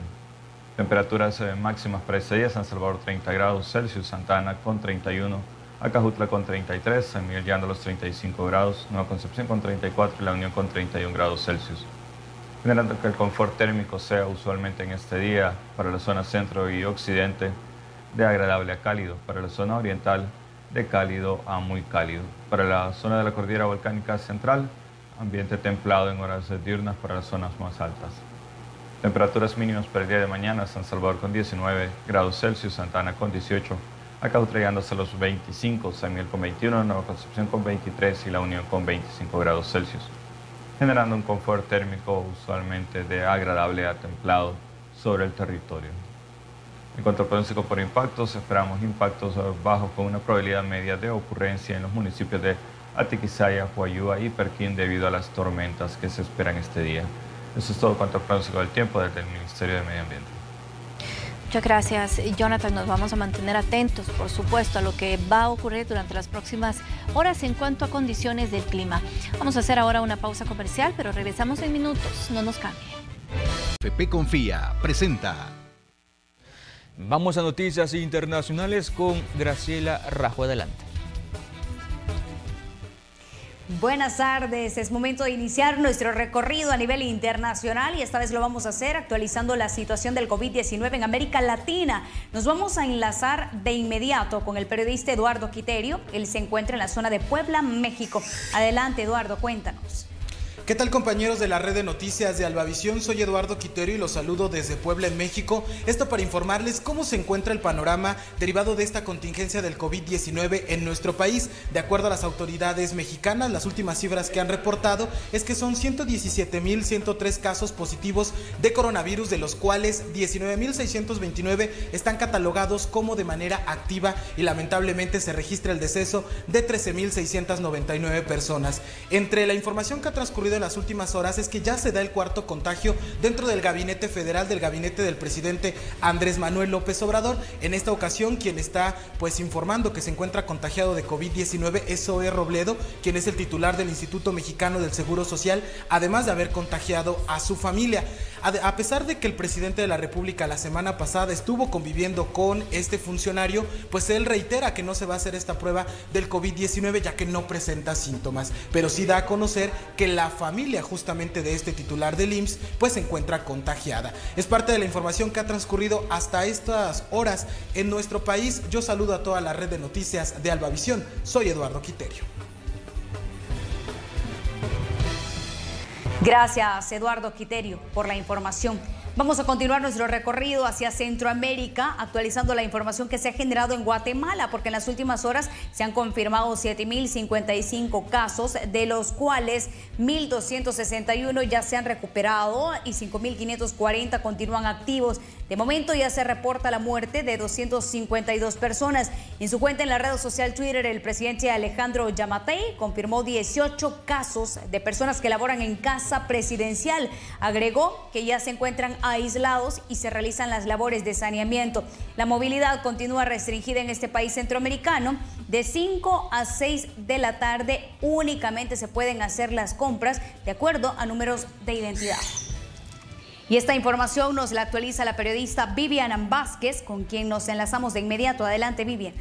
Temperaturas máximas para este día: San Salvador 30 grados Celsius, Santa Ana con 31, Acajutla con 33, San Miguel llegando a los 35 grados, Nueva Concepción con 34 y La Unión con 31 grados Celsius. Generando que el confort térmico sea usualmente en este día para la zona centro y occidente de agradable a cálido, para la zona oriental de cálido a muy cálido. Para la zona de la cordillera volcánica central, ambiente templado en horas diurnas para las zonas más altas. Temperaturas mínimas para el día de mañana: San Salvador con 19 grados Celsius, Santa Ana con 18, Acajutla llegando hasta los 25, San Miguel con 21, Nueva Concepción con 23 y La Unión con 25 grados Celsius, generando un confort térmico usualmente de agradable a templado sobre el territorio. En cuanto al pronóstico por impactos, esperamos impactos bajos con una probabilidad media de ocurrencia en los municipios de Atiquizaya, Huayúa y Perquín debido a las tormentas que se esperan este día. Eso es todo cuanto al pronóstico del tiempo desde el Ministerio de Medio Ambiente. Muchas gracias, Jonathan. Nos vamos a mantener atentos, por supuesto, a lo que va a ocurrir durante las próximas horas en cuanto a condiciones del clima. Vamos a hacer ahora una pausa comercial, pero regresamos en minutos. No nos cambie. FP Confía presenta. Vamos a noticias internacionales con Graciela Rajo. Adelante. Buenas tardes, es momento de iniciar nuestro recorrido a nivel internacional y esta vez lo vamos a hacer actualizando la situación del COVID-19 en América Latina. Nos vamos a enlazar de inmediato con el periodista Eduardo Quiterio. Él se encuentra en la zona de Puebla, México. Adelante, Eduardo, cuéntanos. ¿Qué tal, compañeros de la red de noticias de Albavisión? Soy Eduardo Quiterio y los saludo desde Puebla, en México. Esto para informarles cómo se encuentra el panorama derivado de esta contingencia del COVID-19 en nuestro país. De acuerdo a las autoridades mexicanas, las últimas cifras que han reportado es que son 117.103 casos positivos de coronavirus, de los cuales 19.629 están catalogados como de manera activa y lamentablemente se registra el deceso de 13.699 personas. Entre la información que ha transcurrido en las últimas horas es que ya se da el cuarto contagio dentro del gabinete federal, del gabinete del presidente Andrés Manuel López Obrador. En esta ocasión, quien está informando que se encuentra contagiado de COVID-19 es Zoe Robledo, quien es el titular del Instituto Mexicano del Seguro Social, además de haber contagiado a su familia. A pesar de que el presidente de la República la semana pasada estuvo conviviendo con este funcionario, pues él reitera que no se va a hacer esta prueba del COVID-19 ya que no presenta síntomas, pero sí da a conocer que la familia justamente de este titular del IMSS pues se encuentra contagiada. Es parte de la información que ha transcurrido hasta estas horas en nuestro país. Yo saludo a toda la red de noticias de Albavisión. Soy Eduardo Quiterio. Gracias, Eduardo Quiterio, por la información. Vamos a continuar nuestro recorrido hacia Centroamérica, actualizando la información que se ha generado en Guatemala, porque en las últimas horas se han confirmado 7.055 casos, de los cuales 1.261 ya se han recuperado y 5.540 continúan activos. De momento ya se reporta la muerte de 252 personas. En su cuenta en la red social Twitter, el presidente Alejandro Yamatei confirmó 18 casos de personas que laboran en casa presidencial. Agregó que ya se encuentran aislados y se realizan las labores de saneamiento. La movilidad continúa restringida en este país centroamericano. De 5 a 6 de la tarde únicamente se pueden hacer las compras de acuerdo a números de identidad. Y esta información nos la actualiza la periodista Viviana Vázquez, con quien nos enlazamos de inmediato. Adelante, Viviana.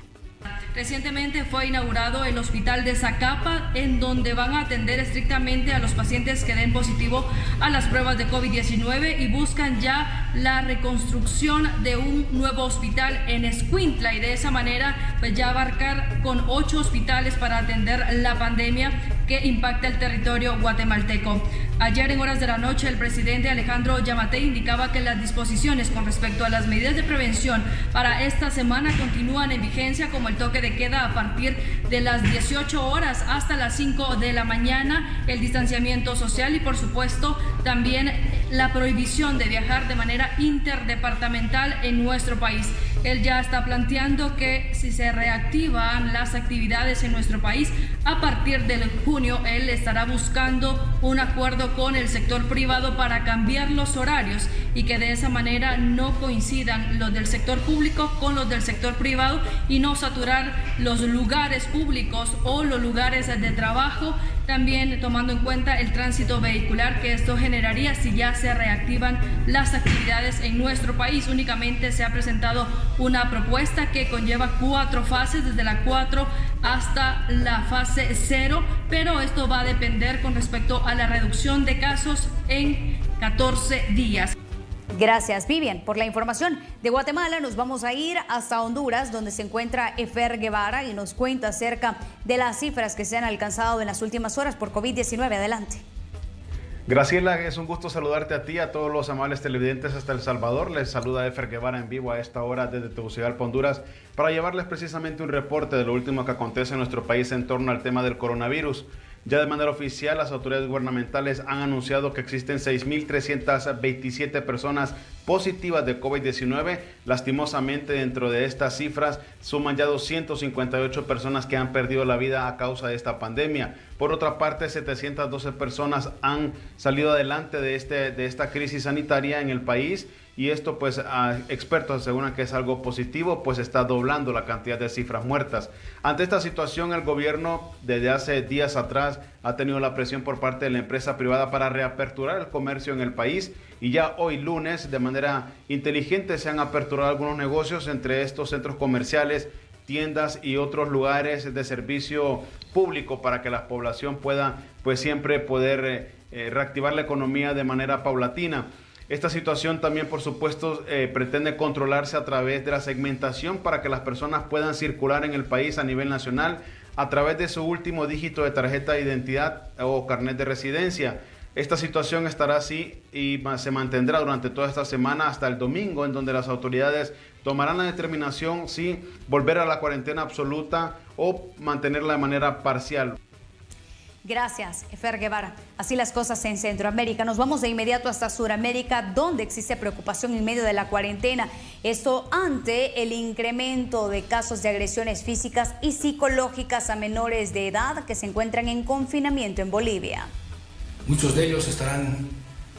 Recientemente fue inaugurado el hospital de Zacapa, en donde van a atender estrictamente a los pacientes que den positivo a las pruebas de COVID-19 y buscan ya la reconstrucción de un nuevo hospital en Escuintla y de esa manera pues ya abarcar con 8 hospitales para atender la pandemia que impacta el territorio guatemalteco. Ayer en horas de la noche el presidente Alejandro Yamatei indicaba que las disposiciones con respecto a las medidas de prevención para esta semana continúan en vigencia, como el toque de queda a partir de las 18 horas hasta las 5 de la mañana, el distanciamiento social y por supuesto también la prohibición de viajar de manera interdepartamental en nuestro país. Él ya está planteando que si se reactivan las actividades en nuestro país a partir del junio, él estará buscando un acuerdo con el sector privado para cambiar los horarios y que de esa manera no coincidan los del sector público con los del sector privado y no saturar los lugares públicos o los lugares de trabajo, también tomando en cuenta el tránsito vehicular que esto generaría si ya se reactivan las actividades en nuestro país. Únicamente se ha presentado una propuesta que conlleva 4 fases, desde la 4 hasta la fase 0, pero esto va a depender con respecto a la reducción de casos en 14 días. Gracias, Vivian, por la información. De Guatemala nos vamos a ir hasta Honduras, donde se encuentra Efer Guevara y nos cuenta acerca de las cifras que se han alcanzado en las últimas horas por COVID-19. Adelante. Graciela, es un gusto saludarte a ti y a todos los amables televidentes hasta El Salvador. Les saluda Efer Guevara en vivo a esta hora desde Tegucigalpa, Honduras, para llevarles precisamente un reporte de lo último que acontece en nuestro país en torno al tema del coronavirus. Ya de manera oficial, las autoridades gubernamentales han anunciado que existen 6.327 personas positivas de COVID-19. Lastimosamente, dentro de estas cifras, suman ya 258 personas que han perdido la vida a causa de esta pandemia. Por otra parte, 712 personas han salido adelante de esta crisis sanitaria en el país. Y esto, pues, expertos aseguran que es algo positivo, pues está doblando la cantidad de cifras muertas. Ante esta situación, el gobierno, desde hace días atrás, ha tenido la presión por parte de la empresa privada para reaperturar el comercio en el país. Y ya hoy lunes, de manera inteligente, se han aperturado algunos negocios, entre estos centros comerciales, tiendas y otros lugares de servicio público para que la población pueda, pues, siempre poder reactivar la economía de manera paulatina. Esta situación también, por supuesto, pretende controlarse a través de la segmentación para que las personas puedan circular en el país a nivel nacional a través de su último dígito de tarjeta de identidad o carnet de residencia. Esta situación estará así y se mantendrá durante toda esta semana hasta el domingo, en donde las autoridades tomarán la determinación si volver a la cuarentena absoluta o mantenerla de manera parcial. Gracias, Efer Guevara. Así las cosas en Centroamérica. Nos vamos de inmediato hasta Sudamérica, donde existe preocupación en medio de la cuarentena. Esto ante el incremento de casos de agresiones físicas y psicológicas a menores de edad que se encuentran en confinamiento en Bolivia. Muchos de ellos estarán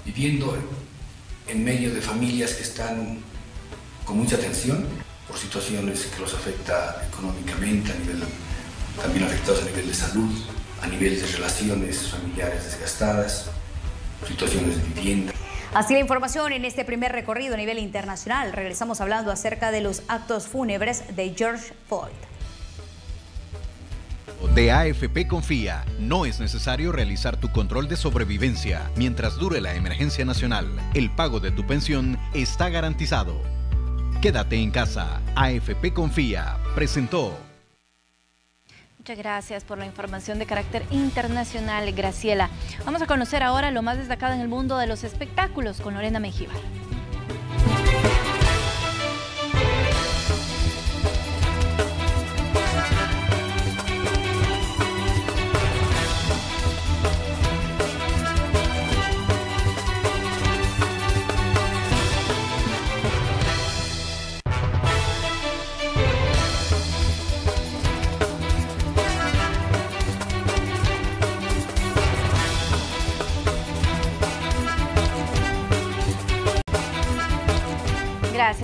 viviendo en medio de familias que están con mucha tensión por situaciones que los afecta económicamente, también afectados a nivel de salud, a nivel de relaciones familiares desgastadas, situaciones de vivienda. Así la información en este primer recorrido a nivel internacional. Regresamos hablando acerca de los actos fúnebres de George Floyd. De AFP Confía, no es necesario realizar tu control de sobrevivencia. Mientras dure la emergencia nacional, el pago de tu pensión está garantizado. Quédate en casa. AFP Confía presentó. Muchas gracias por la información de carácter internacional, Graciela. Vamos a conocer ahora lo más destacado en el mundo de los espectáculos con Lorena Mengíbar.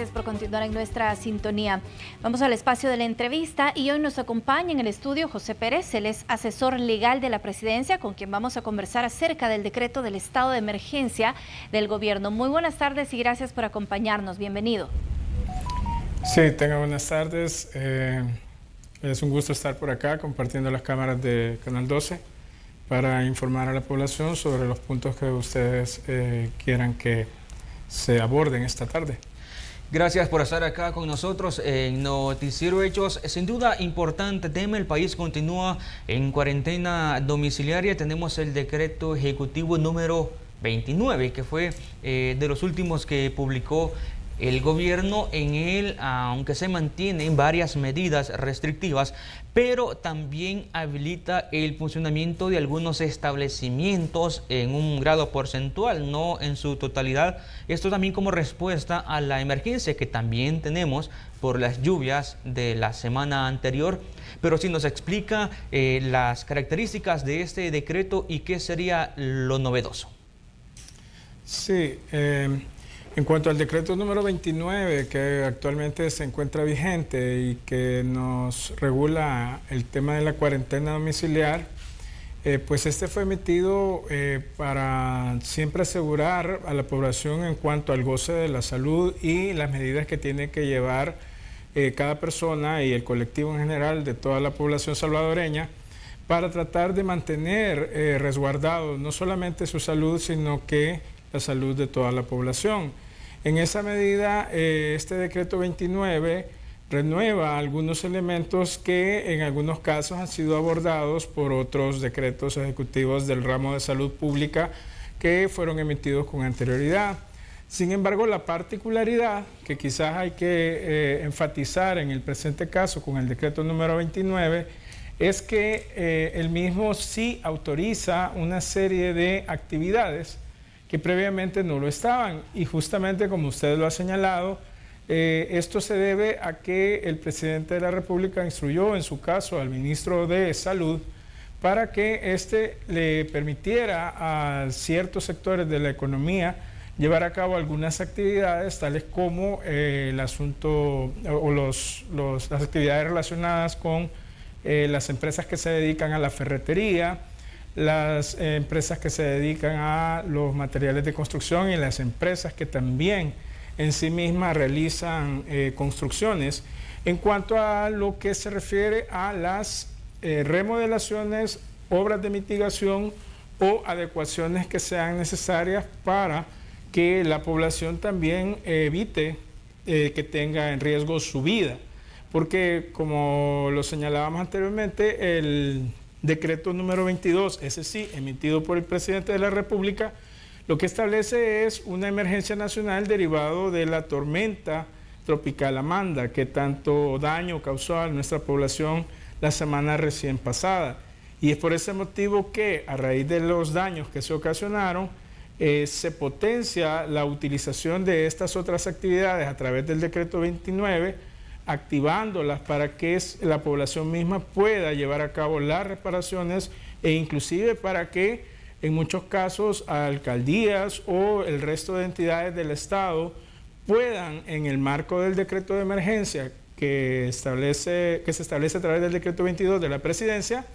Gracias por continuar en nuestra sintonía. Vamos al espacio de la entrevista y hoy nos acompaña en el estudio José Pérez. Él es asesor legal de la presidencia, con quien vamos a conversar acerca del decreto del estado de emergencia del gobierno. Muy buenas tardes y gracias por acompañarnos. Bienvenido. Sí, tenga buenas tardes. Es un gusto estar por acá compartiendo las cámaras de Canal 12 para informar a la población sobre los puntos que ustedes quieran que se aborden esta tarde. Gracias por estar acá con nosotros en Noticiero Hechos. Sin duda, importante tema. El país continúa en cuarentena domiciliaria. Tenemos el decreto ejecutivo número 29, que fue de los últimos que publicó el gobierno. En él, aunque se mantienen varias medidas restrictivas, pero también habilita el funcionamiento de algunos establecimientos en un grado porcentual, no en su totalidad. Esto también como respuesta a la emergencia que también tenemos por las lluvias de la semana anterior. Pero si nos explica las características de este decreto y qué sería lo novedoso. Sí, en cuanto al decreto número 29, que actualmente se encuentra vigente y que nos regula el tema de la cuarentena domiciliar, pues este fue emitido para siempre asegurar a la población en cuanto al goce de la salud y las medidas que tiene que llevar cada persona y el colectivo en general de toda la población salvadoreña para tratar de mantener resguardado no solamente su salud, sino que la salud de toda la población. En esa medida, este decreto 29 renueva algunos elementos que en algunos casos han sido abordados por otros decretos ejecutivos del ramo de salud pública que fueron emitidos con anterioridad. Sin embargo, la particularidad que quizás hay que enfatizar en el presente caso con el decreto número 29 es que el mismo sí autoriza una serie de actividades que previamente no lo estaban, y justamente como usted lo ha señalado, esto se debe a que el presidente de la República instruyó en su caso al ministro de Salud para que éste le permitiera a ciertos sectores de la economía llevar a cabo algunas actividades tales como el asunto o las actividades relacionadas con las empresas que se dedican a la ferretería, las empresas que se dedican a los materiales de construcción y las empresas que también en sí mismas realizan construcciones. En cuanto a lo que se refiere a las remodelaciones, obras de mitigación o adecuaciones que sean necesarias para que la población también evite que tenga en riesgo su vida. Porque como lo señalábamos anteriormente, el decreto número 22, ese sí, emitido por el presidente de la República, lo que establece es una emergencia nacional derivado de la tormenta tropical Amanda, que tanto daño causó a nuestra población la semana recién pasada. Y es por ese motivo que, a raíz de los daños que se ocasionaron, se potencia la utilización de estas otras actividades a través del decreto 29, activándolas para que la población misma pueda llevar a cabo las reparaciones e inclusive para que en muchos casos alcaldías o el resto de entidades del Estado puedan, en el marco del decreto de emergencia que se establece a través del decreto 22 de la presidencia,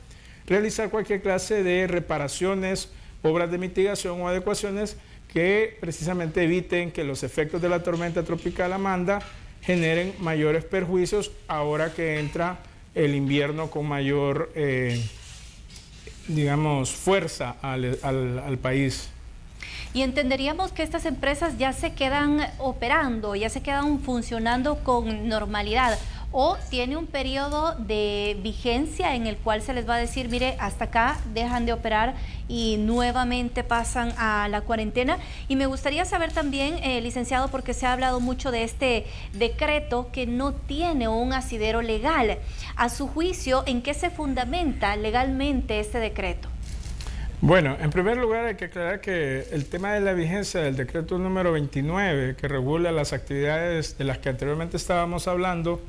realizar cualquier clase de reparaciones, obras de mitigación o adecuaciones que precisamente eviten que los efectos de la tormenta tropical Amanda generen mayores perjuicios ahora que entra el invierno con mayor, digamos, fuerza al país. Y entenderíamos que estas empresas ya se quedan operando, ya se quedan funcionando con normalidad, o tiene un periodo de vigencia en el cual se les va a decir, mire, hasta acá dejan de operar y nuevamente pasan a la cuarentena. Y me gustaría saber también, licenciado, porque se ha hablado mucho de este decreto que no tiene un asidero legal. A su juicio, ¿en qué se fundamenta legalmente este decreto? Bueno, en primer lugar hay que aclarar que el tema de la vigencia del decreto número 29, que regula las actividades de las que anteriormente estábamos hablando,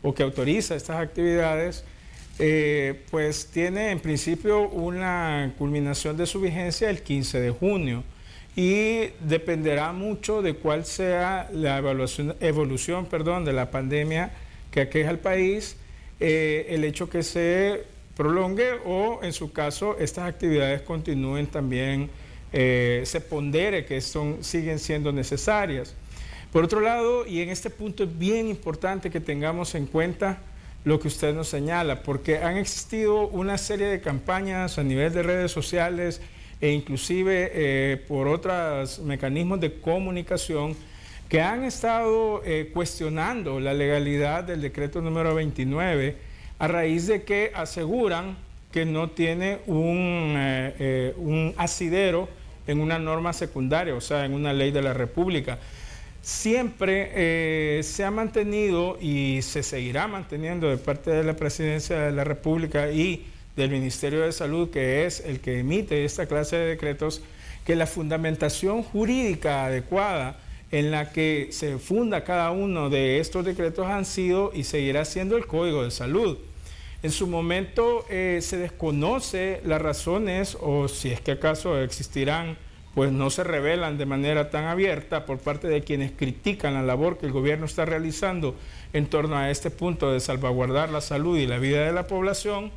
o que autoriza estas actividades, pues tiene en principio una culminación de su vigencia el 15 de junio. y dependerá mucho de cuál sea la evolución de la pandemia que aqueja al país, el hecho que se prolongue o, en su caso, estas actividades continúen también, se pondere que siguen siendo necesarias. Por otro lado, y en este punto es bien importante que tengamos en cuenta lo que usted nos señala, porque han existido una serie de campañas a nivel de redes sociales e inclusive por otros mecanismos de comunicación que han estado cuestionando la legalidad del decreto número 29 a raíz de que aseguran que no tiene un asidero en una norma secundaria, o sea, en una ley de la República. Siempre se ha mantenido y se seguirá manteniendo de parte de la Presidencia de la República y del Ministerio de Salud, que es el que emite esta clase de decretos, que la fundamentación jurídica adecuada en la que se funda cada uno de estos decretos han sido y seguirá siendo el Código de Salud. En su momento se desconoce las razones, o si es que acaso existirán, pues no se revelan de manera tan abierta por parte de quienes critican la labor que el gobierno está realizando en torno a este punto de salvaguardar la salud y la vida de la población.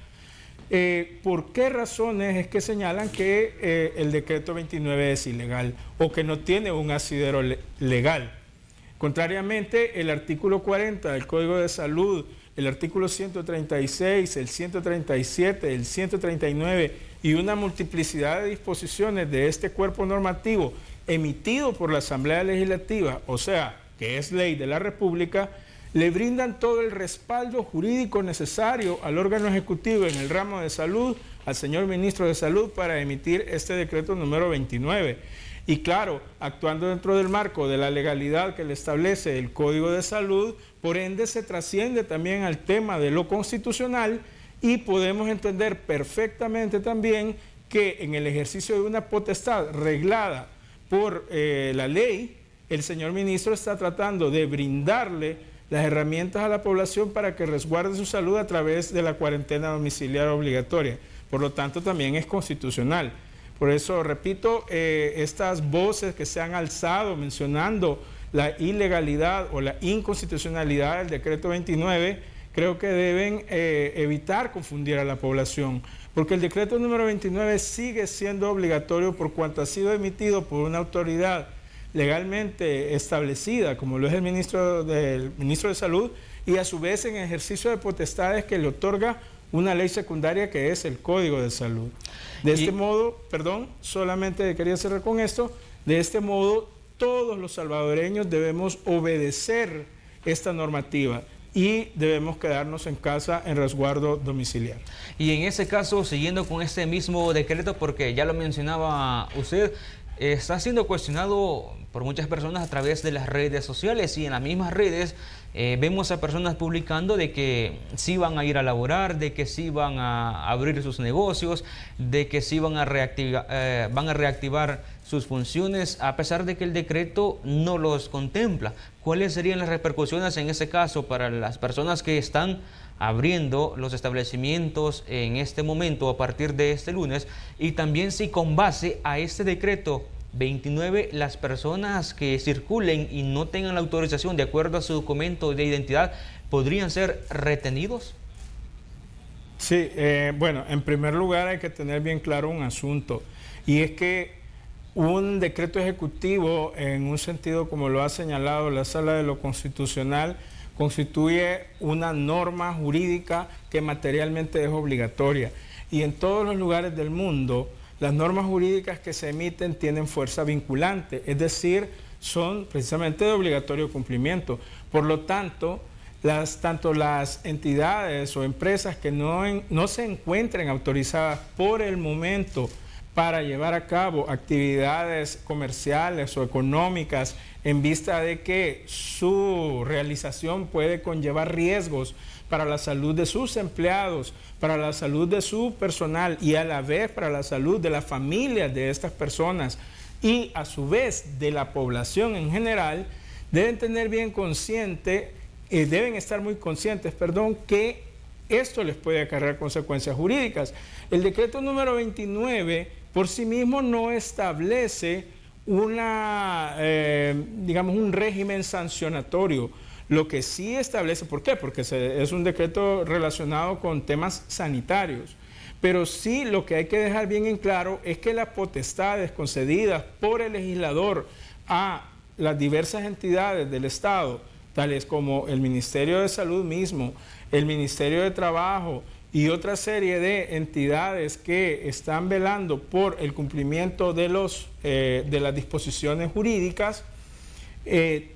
¿Por qué razones es que señalan que el decreto 29 es ilegal o que no tiene un asidero legal? Contrariamente, el artículo 40 del Código de Salud, el artículo 136, el 137, el 139 y una multiplicidad de disposiciones de este cuerpo normativo emitido por la Asamblea Legislativa, o sea, que es ley de la República, le brindan todo el respaldo jurídico necesario al órgano ejecutivo en el ramo de salud, al señor ministro de Salud, para emitir este decreto número 29. Y claro, actuando dentro del marco de la legalidad que le establece el Código de Salud, por ende se trasciende también al tema de lo constitucional y podemos entender perfectamente también que en el ejercicio de una potestad reglada por la ley, el señor ministro está tratando de brindarle las herramientas a la población para que resguarde su salud a través de la cuarentena domiciliaria obligatoria. Por lo tanto, también es constitucional. Por eso, repito, estas voces que se han alzado mencionando la ilegalidad o la inconstitucionalidad del decreto 29, creo que deben evitar confundir a la población, porque el decreto número 29 sigue siendo obligatorio por cuanto ha sido emitido por una autoridad legalmente establecida, como lo es el ministro de Salud, y a su vez en ejercicio de potestades que le otorga una ley secundaria que es el Código de Salud. De este modo, solamente quería cerrar con esto, de este modo todos los salvadoreños debemos obedecer esta normativa y debemos quedarnos en casa en resguardo domiciliario. Y en ese caso, siguiendo con este mismo decreto, porque ya lo mencionaba usted, está siendo cuestionado por muchas personas a través de las redes sociales, y en las mismas redes vemos a personas publicando de que sí van a ir a laborar, de que sí van a abrir sus negocios, de que sí van a reactivar sus funciones, a pesar de que el decreto no los contempla. ¿Cuáles serían las repercusiones en ese caso para las personas que están abriendo los establecimientos en este momento a partir de este lunes? Y también si con base a este decreto 29, las personas que circulen y no tengan la autorización de acuerdo a su documento de identidad, ¿podrían ser retenidos? Sí, bueno, en primer lugar hay que tener bien claro un asunto, y es que un decreto ejecutivo, en un sentido como lo ha señalado la Sala de lo Constitucional, constituye una norma jurídica que materialmente es obligatoria, y en todos los lugares del mundo las normas jurídicas que se emiten tienen fuerza vinculante, es decir, son precisamente de obligatorio cumplimiento. Por lo tanto, tanto las entidades o empresas que no se encuentren autorizadas por el momento para llevar a cabo actividades comerciales o económicas en vista de que su realización puede conllevar riesgos para la salud de sus empleados, para la salud de su personal y a la vez para la salud de las familias de estas personas y a su vez de la población en general, deben tener bien consciente, deben estar muy conscientes, que esto les puede acarrear consecuencias jurídicas. El decreto número 29 por sí mismo no establece digamos, un régimen sancionatorio. Lo que sí establece, ¿por qué? Porque es un decreto relacionado con temas sanitarios. Pero sí lo que hay que dejar bien en claro es que las potestades concedidas por el legislador a las diversas entidades del Estado, tales como el Ministerio de Salud mismo, el Ministerio de Trabajo y otra serie de entidades que están velando por el cumplimiento de las disposiciones jurídicas,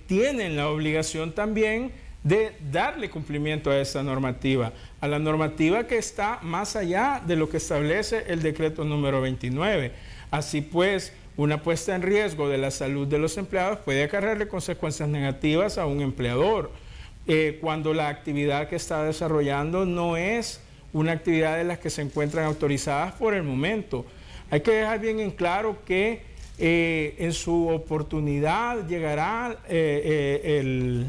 tienen la obligación también de darle cumplimiento a esa normativa, a la normativa que está más allá de lo que establece el decreto número 29. Así pues, una puesta en riesgo de la salud de los empleados puede acarrearle consecuencias negativas a un empleador, cuando la actividad que está desarrollando no es una actividad de las que se encuentran autorizadas por el momento. Hay que dejar bien en claro que en su oportunidad llegará el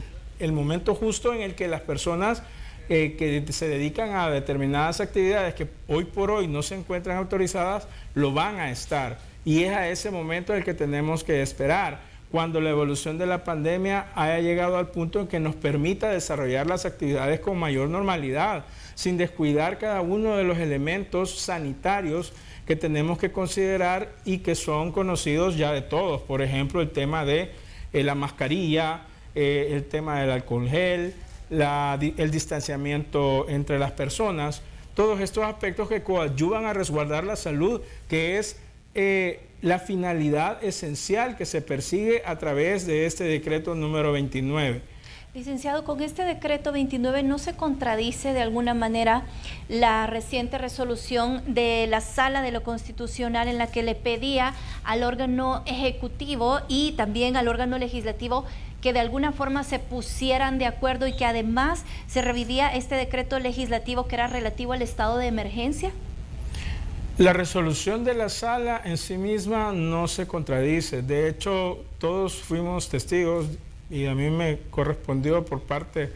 momento justo en el que las personas que se dedican a determinadas actividades que hoy por hoy no se encuentran autorizadas, lo van a estar. Y es a ese momento el que tenemos que esperar, cuando la evolución de la pandemia haya llegado al punto en que nos permita desarrollar las actividades con mayor normalidad, sin descuidar cada uno de los elementos sanitarios que tenemos que considerar y que son conocidos ya de todos. Por ejemplo, el tema de la mascarilla, el tema del alcohol gel, el distanciamiento entre las personas, todos estos aspectos que coadyuvan a resguardar la salud, que es la finalidad esencial que se persigue a través de este decreto número 29. Licenciado, con este decreto 29 ¿no se contradice de alguna manera la reciente resolución de la Sala de lo Constitucional en la que le pedía al órgano ejecutivo y también al órgano legislativo que de alguna forma se pusieran de acuerdo y que además se revivía este decreto legislativo que era relativo al estado de emergencia? La resolución de la Sala en sí misma no se contradice. De hecho, todos fuimos testigos y a mí me correspondió por parte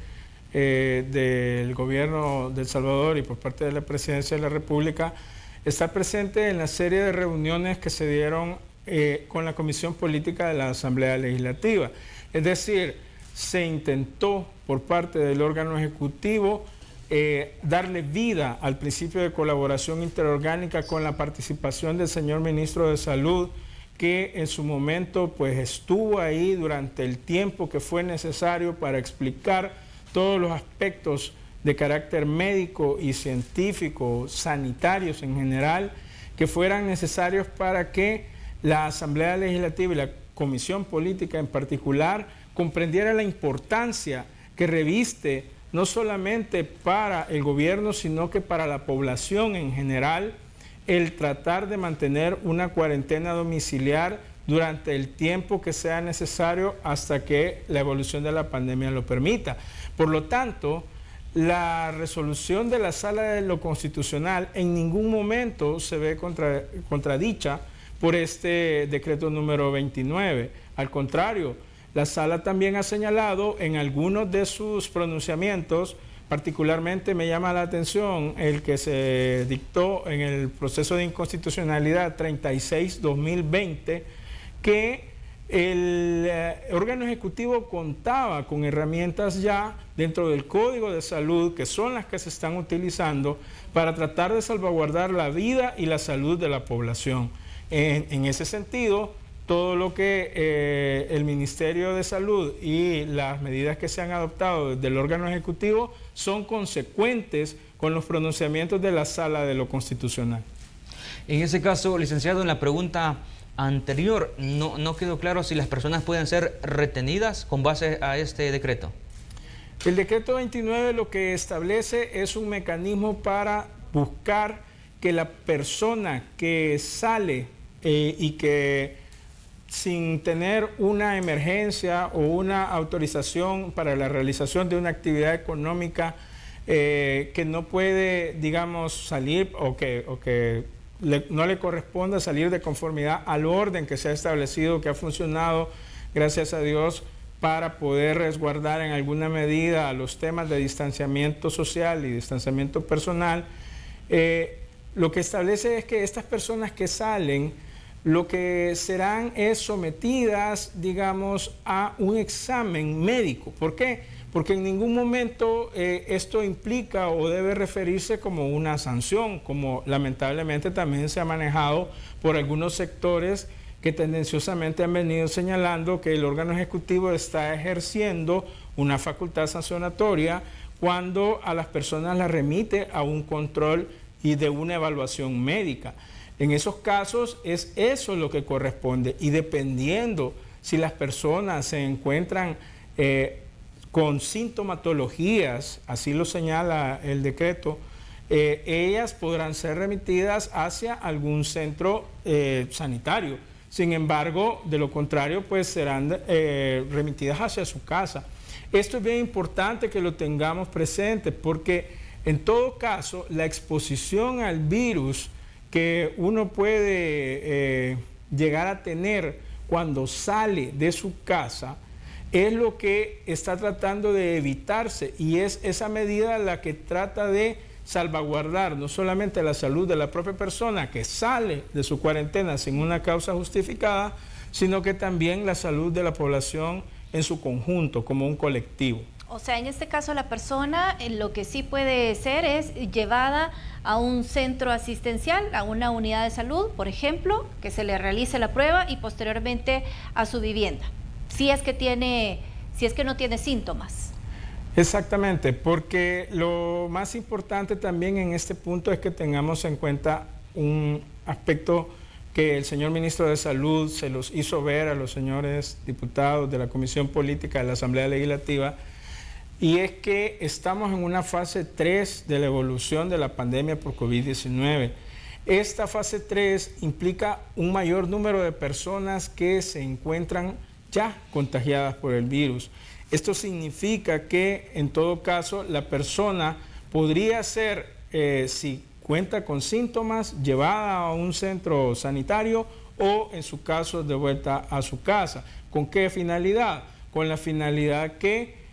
del gobierno de El Salvador y por parte de la Presidencia de la República estar presente en la serie de reuniones que se dieron con la Comisión Política de la Asamblea Legislativa. Es decir, se intentó por parte del órgano ejecutivo darle vida al principio de colaboración interorgánica con la participación del señor Ministro de Salud, que en su momento pues estuvo ahí durante el tiempo que fue necesario para explicar todos los aspectos de carácter médico y científico, sanitarios en general, que fueran necesarios para que la Asamblea Legislativa y la Comisión Política en particular comprendiera la importancia que reviste no solamente para el gobierno, sino que para la población en general, el tratar de mantener una cuarentena domiciliar durante el tiempo que sea necesario hasta que la evolución de la pandemia lo permita. Por lo tanto, la resolución de la Sala de lo Constitucional en ningún momento se ve contradicha por este decreto número 29. Al contrario, la Sala también ha señalado en algunos de sus pronunciamientos, particularmente me llama la atención el que se dictó en el proceso de inconstitucionalidad 36-2020, que el órgano ejecutivo contaba con herramientas ya dentro del Código de Salud, que son las que se están utilizando para tratar de salvaguardar la vida y la salud de la población. En ese sentido, todo lo que el Ministerio de Salud y las medidas que se han adoptado desde el órgano ejecutivo son consecuentes con los pronunciamientos de la Sala de lo Constitucional. En ese caso, licenciado, en la pregunta anterior no quedó claro si las personas pueden ser retenidas con base a este decreto. El decreto 29 lo que establece es un mecanismo para buscar que la persona que sale y que sin tener una emergencia o una autorización para la realización de una actividad económica que no puede, digamos, salir o que no le corresponda salir de conformidad al orden que se ha establecido, que ha funcionado, gracias a Dios, para poder resguardar en alguna medida los temas de distanciamiento social y distanciamiento personal. Lo que establece es que estas personas que salen lo que serán es sometidas, digamos, a un examen médico. ¿Por qué? Porque en ningún momento esto implica o debe referirse como una sanción, como lamentablemente también se ha manejado por algunos sectores que tendenciosamente han venido señalando que el órgano ejecutivo está ejerciendo una facultad sancionatoria cuando a las personas las remite a un control y de una evaluación médica. En esos casos es eso lo que corresponde, y dependiendo si las personas se encuentran con sintomatologías, así lo señala el decreto, ellas podrán ser remitidas hacia algún centro sanitario. Sin embargo, de lo contrario, pues serán remitidas hacia su casa. Esto es bien importante que lo tengamos presente, porque en todo caso la exposición al virus que uno puede llegar a tener cuando sale de su casa es lo que está tratando de evitarse, y es esa medida la que trata de salvaguardar no solamente la salud de la propia persona que sale de su cuarentena sin una causa justificada, sino que también la salud de la población en su conjunto, como un colectivo. O sea, en este caso la persona lo que sí puede ser es llevada a un centro asistencial, a una unidad de salud, por ejemplo, que se le realice la prueba y posteriormente a su vivienda, si es que no tiene síntomas. Exactamente, porque lo más importante también en este punto es que tengamos en cuenta un aspecto que el señor ministro de Salud se los hizo ver a los señores diputados de la Comisión Política de la Asamblea Legislativa, y es que estamos en una fase 3 de la evolución de la pandemia por COVID-19. Esta fase 3 implica un mayor número de personas que se encuentran ya contagiadas por el virus. Esto significa que en todo caso la persona podría ser, si cuenta con síntomas, llevada a un centro sanitario o en su caso de vuelta a su casa. ¿Con qué finalidad? Con la finalidad que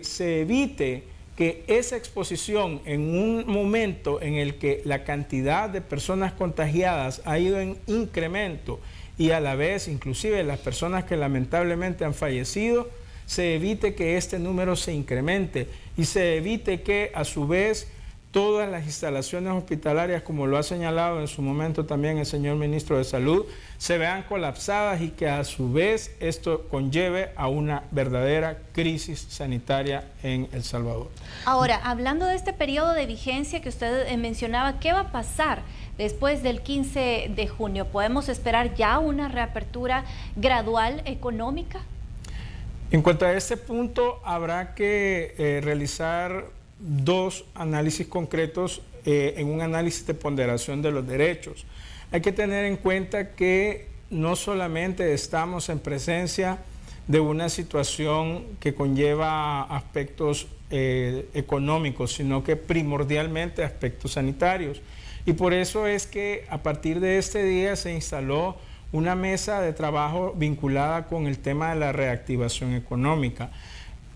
se evite que esa exposición en un momento en el que la cantidad de personas contagiadas ha ido en incremento y a la vez inclusive las personas que lamentablemente han fallecido, se evite que este número se incremente y se evite que a su vez todas las instalaciones hospitalarias, como lo ha señalado en su momento también el señor ministro de Salud, se vean colapsadas y que a su vez esto conlleve a una verdadera crisis sanitaria en El Salvador. Ahora, hablando de este periodo de vigencia que usted mencionaba, ¿qué va a pasar después del 15 de junio? ¿Podemos esperar ya una reapertura gradual económica? En cuanto a este punto, habrá que realizar dos análisis concretos en un análisis de ponderación de los derechos. Hay que tener en cuenta que no solamente estamos en presencia de una situación que conlleva aspectos económicos, sino que primordialmente aspectos sanitarios. Y por eso es que a partir de este día se instaló una mesa de trabajo vinculada con el tema de la reactivación económica.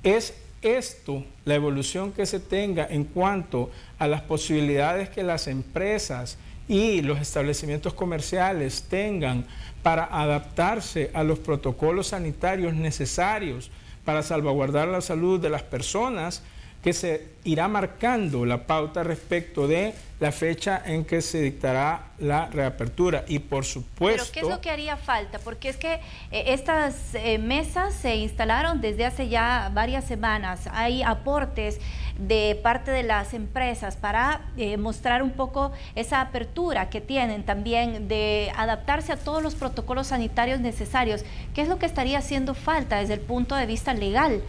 Es esto, la evolución que se tenga en cuanto a las posibilidades que las empresas y los establecimientos comerciales tengan para adaptarse a los protocolos sanitarios necesarios para salvaguardar la salud de las personas, que se irá marcando la pauta respecto de la fecha en que se dictará la reapertura. Y por supuesto... ¿Pero qué es lo que haría falta? Porque es que estas mesas se instalaron desde hace ya varias semanas. Hay aportes de parte de las empresas para mostrar un poco esa apertura que tienen también de adaptarse a todos los protocolos sanitarios necesarios. ¿Qué es lo que estaría haciendo falta desde el punto de vista legal?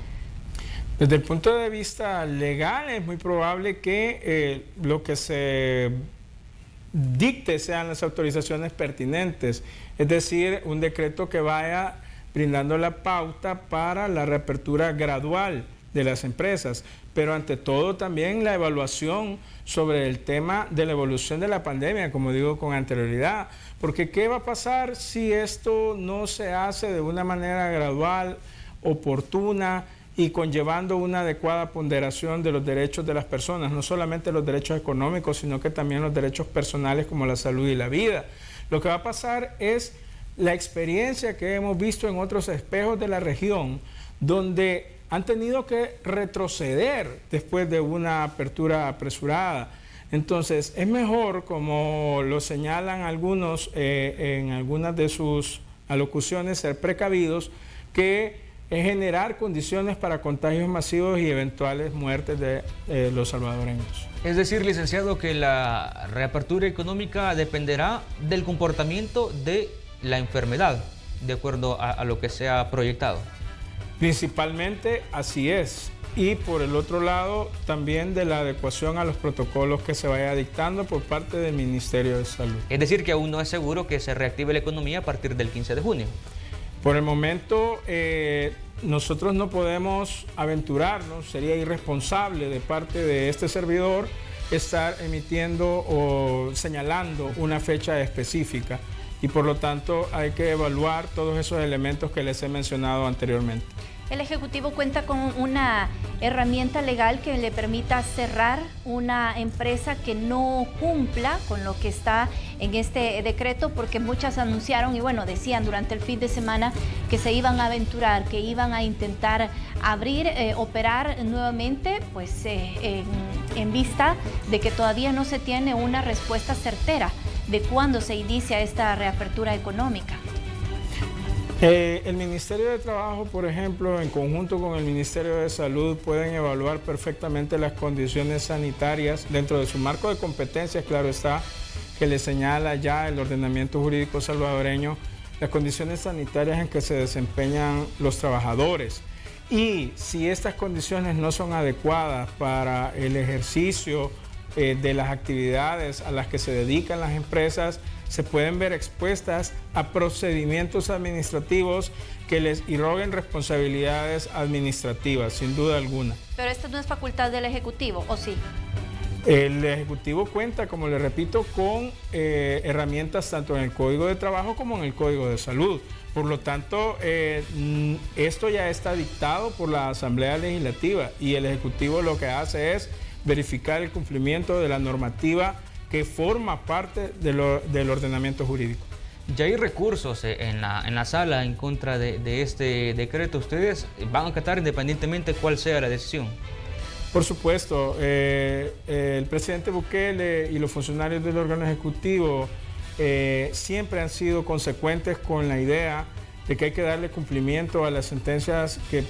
Desde el punto de vista legal es muy probable que lo que se dicte sean las autorizaciones pertinentes, es decir, un decreto que vaya brindando la pauta para la reapertura gradual de las empresas, pero ante todo también la evaluación sobre el tema de la evolución de la pandemia, como digo con anterioridad, porque ¿qué va a pasar si esto no se hace de una manera gradual, oportuna y conllevando una adecuada ponderación de los derechos de las personas, no solamente los derechos económicos, sino que también los derechos personales como la salud y la vida? Lo que va a pasar es la experiencia que hemos visto en otros espejos de la región, donde han tenido que retroceder después de una apertura apresurada. Entonces, es mejor, como lo señalan algunos en algunas de sus alocuciones, ser precavidos, que generar condiciones para contagios masivos y eventuales muertes de los salvadoreños. Es decir, licenciado, que la reapertura económica dependerá del comportamiento de la enfermedad, de acuerdo a lo que se ha proyectado. Principalmente así es. Y por el otro lado, también de la adecuación a los protocolos que se vaya dictando por parte del Ministerio de Salud. Es decir, que aún no es seguro que se reactive la economía a partir del 15 de junio. Por el momento, nosotros no podemos aventurarnos, sería irresponsable de parte de este servidor estar emitiendo o señalando una fecha específica. Y por lo tanto, hay que evaluar todos esos elementos que les he mencionado anteriormente. El Ejecutivo cuenta con una herramienta legal que le permita cerrar una empresa que no cumpla con lo que está en este decreto, porque muchas anunciaron y bueno, decían durante el fin de semana que se iban a aventurar, que iban a intentar abrir, operar nuevamente, pues en vista de que todavía no se tiene una respuesta certera de cuándo se inicia esta reapertura económica. El Ministerio de Trabajo, por ejemplo, en conjunto con el Ministerio de Salud, pueden evaluar perfectamente las condiciones sanitarias dentro de su marco de competencias, claro está, que le señala ya el ordenamiento jurídico salvadoreño, las condiciones sanitarias en que se desempeñan los trabajadores. Y si estas condiciones no son adecuadas para el ejercicio de las actividades a las que se dedican las empresas, se pueden ver expuestas a procedimientos administrativos que les irroguen responsabilidades administrativas, sin duda alguna. Pero esta no es facultad del Ejecutivo, ¿o sí? El Ejecutivo cuenta, como le repito, con herramientas tanto en el Código de Trabajo como en el Código de Salud. Por lo tanto, esto ya está dictado por la Asamblea Legislativa y el Ejecutivo lo que hace es verificar el cumplimiento de la normativa que forma parte del ordenamiento jurídico. Ya hay recursos en la sala en contra de este decreto. ¿Ustedes van a acatar independientemente cuál sea la decisión? Por supuesto, el presidente Bukele y los funcionarios del órgano ejecutivo siempre han sido consecuentes con la idea de que hay que darle cumplimiento a las sentencias que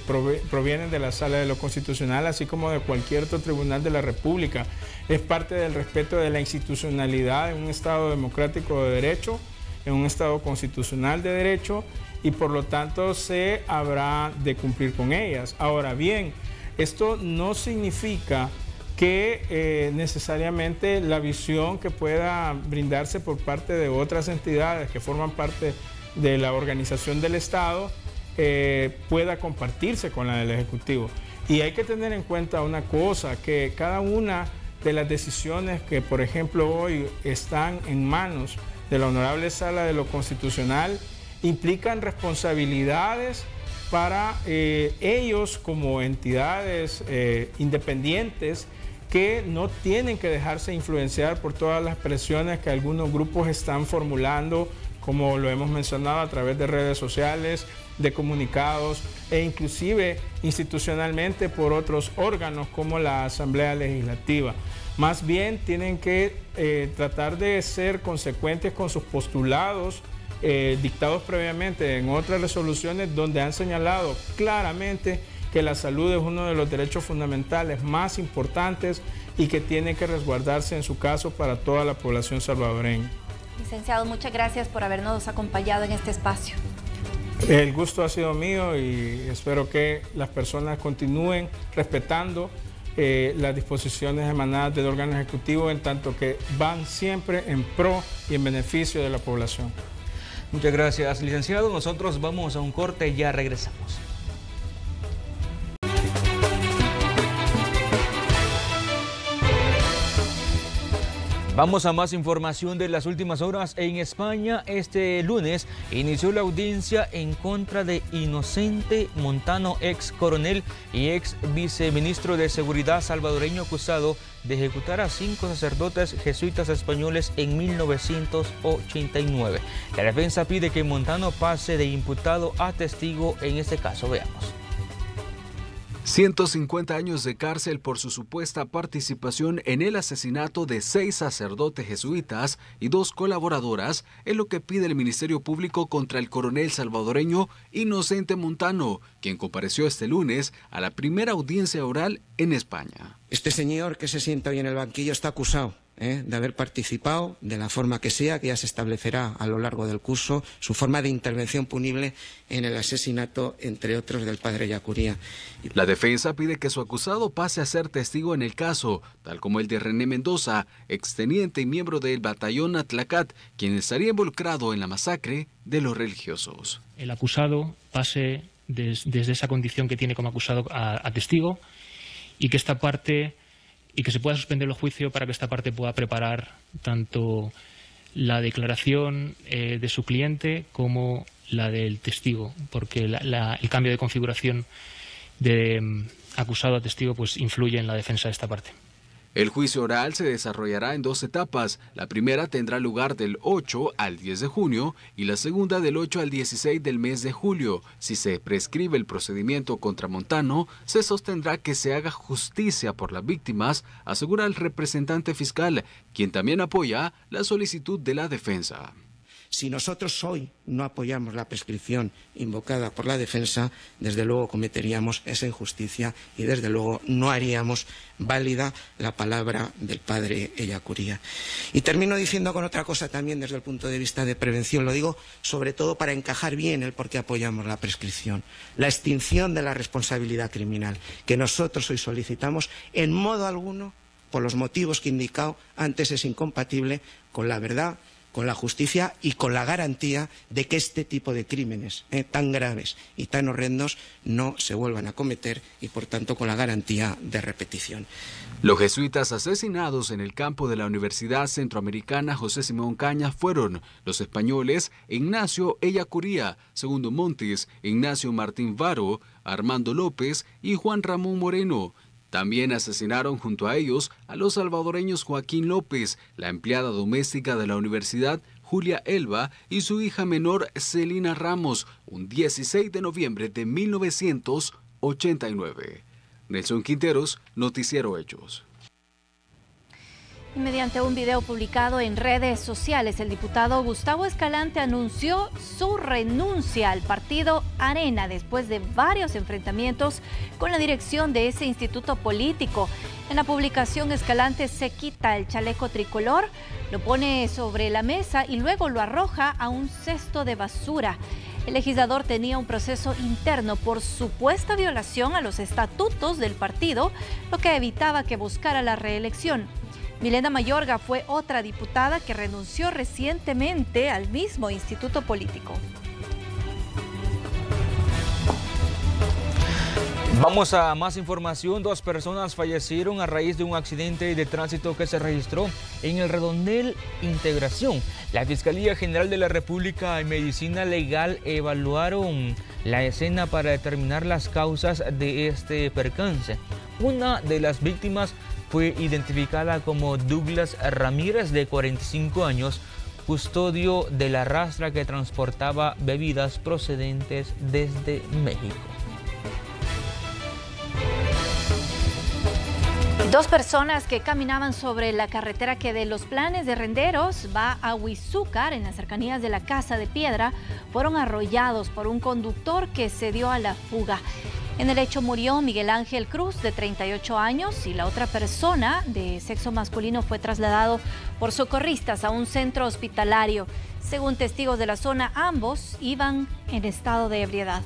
provienen de la Sala de lo Constitucional, así como de cualquier otro tribunal de la República. Es parte del respeto de la institucionalidad en un Estado democrático de derecho, en un Estado constitucional de derecho, y por lo tanto se habrá de cumplir con ellas. Ahora bien, esto no significa que necesariamente la visión que pueda brindarse por parte de otras entidades que forman parte de la organización del Estado pueda compartirse con la del Ejecutivo. Y hay que tener en cuenta una cosa, que cada una de las decisiones que, por ejemplo, hoy están en manos de la Honorable Sala de lo Constitucional implican responsabilidades para ellos como entidades independientes que no tienen que dejarse influenciar por todas las presiones que algunos grupos están formulando, como lo hemos mencionado a través de redes sociales, de comunicados e inclusive institucionalmente por otros órganos como la Asamblea Legislativa. Más bien tienen que tratar de ser consecuentes con sus postulados dictados previamente en otras resoluciones donde han señalado claramente que la salud es uno de los derechos fundamentales más importantes y que tiene que resguardarse en su caso para toda la población salvadoreña. Licenciado, muchas gracias por habernos acompañado en este espacio. El gusto ha sido mío y espero que las personas continúen respetando las disposiciones emanadas del órgano ejecutivo, en tanto que van siempre en pro y en beneficio de la población. Muchas gracias, licenciado. Nosotros vamos a un corte y ya regresamos. Vamos a más información de las últimas horas. En España, este lunes inició la audiencia en contra de Inocente Montano, ex coronel y ex viceministro de Seguridad salvadoreño, acusado de ejecutar a 5 sacerdotes jesuitas españoles en 1989. La defensa pide que Montano pase de imputado a testigo en este caso. Veamos. 150 años de cárcel por su supuesta participación en el asesinato de 6 sacerdotes jesuitas y 2 colaboradoras es lo que pide el Ministerio Público contra el coronel salvadoreño Inocente Montano, quien compareció este lunes a la primera audiencia oral en España. Este señor que se sienta hoy en el banquillo está acusado de haber participado, de la forma que sea, que ya se establecerá a lo largo del curso, su forma de intervención punible en el asesinato, entre otros, del padre Ellacuría. La defensa pide que su acusado pase a ser testigo en el caso, tal como el de René Mendoza, exteniente y miembro del batallón Atlacat, quien estaría involucrado en la masacre de los religiosos. El acusado pase desde esa condición que tiene como acusado a testigo y que esta parte... y que se pueda suspender el juicio para que esta parte pueda preparar tanto la declaración de su cliente como la del testigo, porque el cambio de configuración de acusado a testigo pues influye en la defensa de esta parte. El juicio oral se desarrollará en 2 etapas. La primera tendrá lugar del 8 al 10 de junio y la segunda del 8 al 16 del mes de julio. Si se prescribe el procedimiento contra Montano, se sostendrá que se haga justicia por las víctimas, asegura el representante fiscal, quien también apoya la solicitud de la defensa. Si nosotros hoy no apoyamos la prescripción invocada por la defensa, desde luego cometeríamos esa injusticia y desde luego no haríamos válida la palabra del padre Ellacuría. Y termino diciendo con otra cosa también desde el punto de vista de prevención, lo digo sobre todo para encajar bien el por qué apoyamos la prescripción. La extinción de la responsabilidad criminal que nosotros hoy solicitamos en modo alguno, por los motivos que he indicado antes, es incompatible con la verdad, con la justicia y con la garantía de que este tipo de crímenes tan graves y tan horrendos no se vuelvan a cometer y, por tanto, con la garantía de repetición. Los jesuitas asesinados en el campo de la Universidad Centroamericana José Simón Cañas fueron los españoles Ignacio Ellacuría, Segundo Montes, Ignacio Martín Varo, Armando López y Juan Ramón Moreno. También asesinaron junto a ellos a los salvadoreños Joaquín López, la empleada doméstica de la universidad Julia Elba y su hija menor Celina Ramos, un 16 de noviembre de 1989. Nelson Quinteros, Noticiero Hechos. Y mediante un video publicado en redes sociales, el diputado Gustavo Escalante anunció su renuncia al partido Arena después de varios enfrentamientos con la dirección de ese instituto político. En la publicación, Escalante se quita el chaleco tricolor, lo pone sobre la mesa y luego lo arroja a un cesto de basura. El legislador tenía un proceso interno por supuesta violación a los estatutos del partido, lo que evitaba que buscara la reelección. Milena Mayorga fue otra diputada que renunció recientemente al mismo instituto político. Vamos a más información. 2 personas fallecieron a raíz de un accidente de tránsito que se registró en el Redondel Integración. La Fiscalía General de la República y Medicina Legal evaluaron la escena para determinar las causas de este percance. Una de las víctimas fue identificada como Douglas Ramírez, de 45 años, custodio de la rastra que transportaba bebidas procedentes desde México. 2 personas que caminaban sobre la carretera que de Los Planes de Renderos va a Huizúcar, en las cercanías de la Casa de Piedra, fueron arrollados por un conductor que se dio a la fuga. En el hecho murió Miguel Ángel Cruz, de 38 años, y la otra persona de sexo masculino fue trasladado por socorristas a un centro hospitalario. Según testigos de la zona, ambos iban en estado de ebriedad.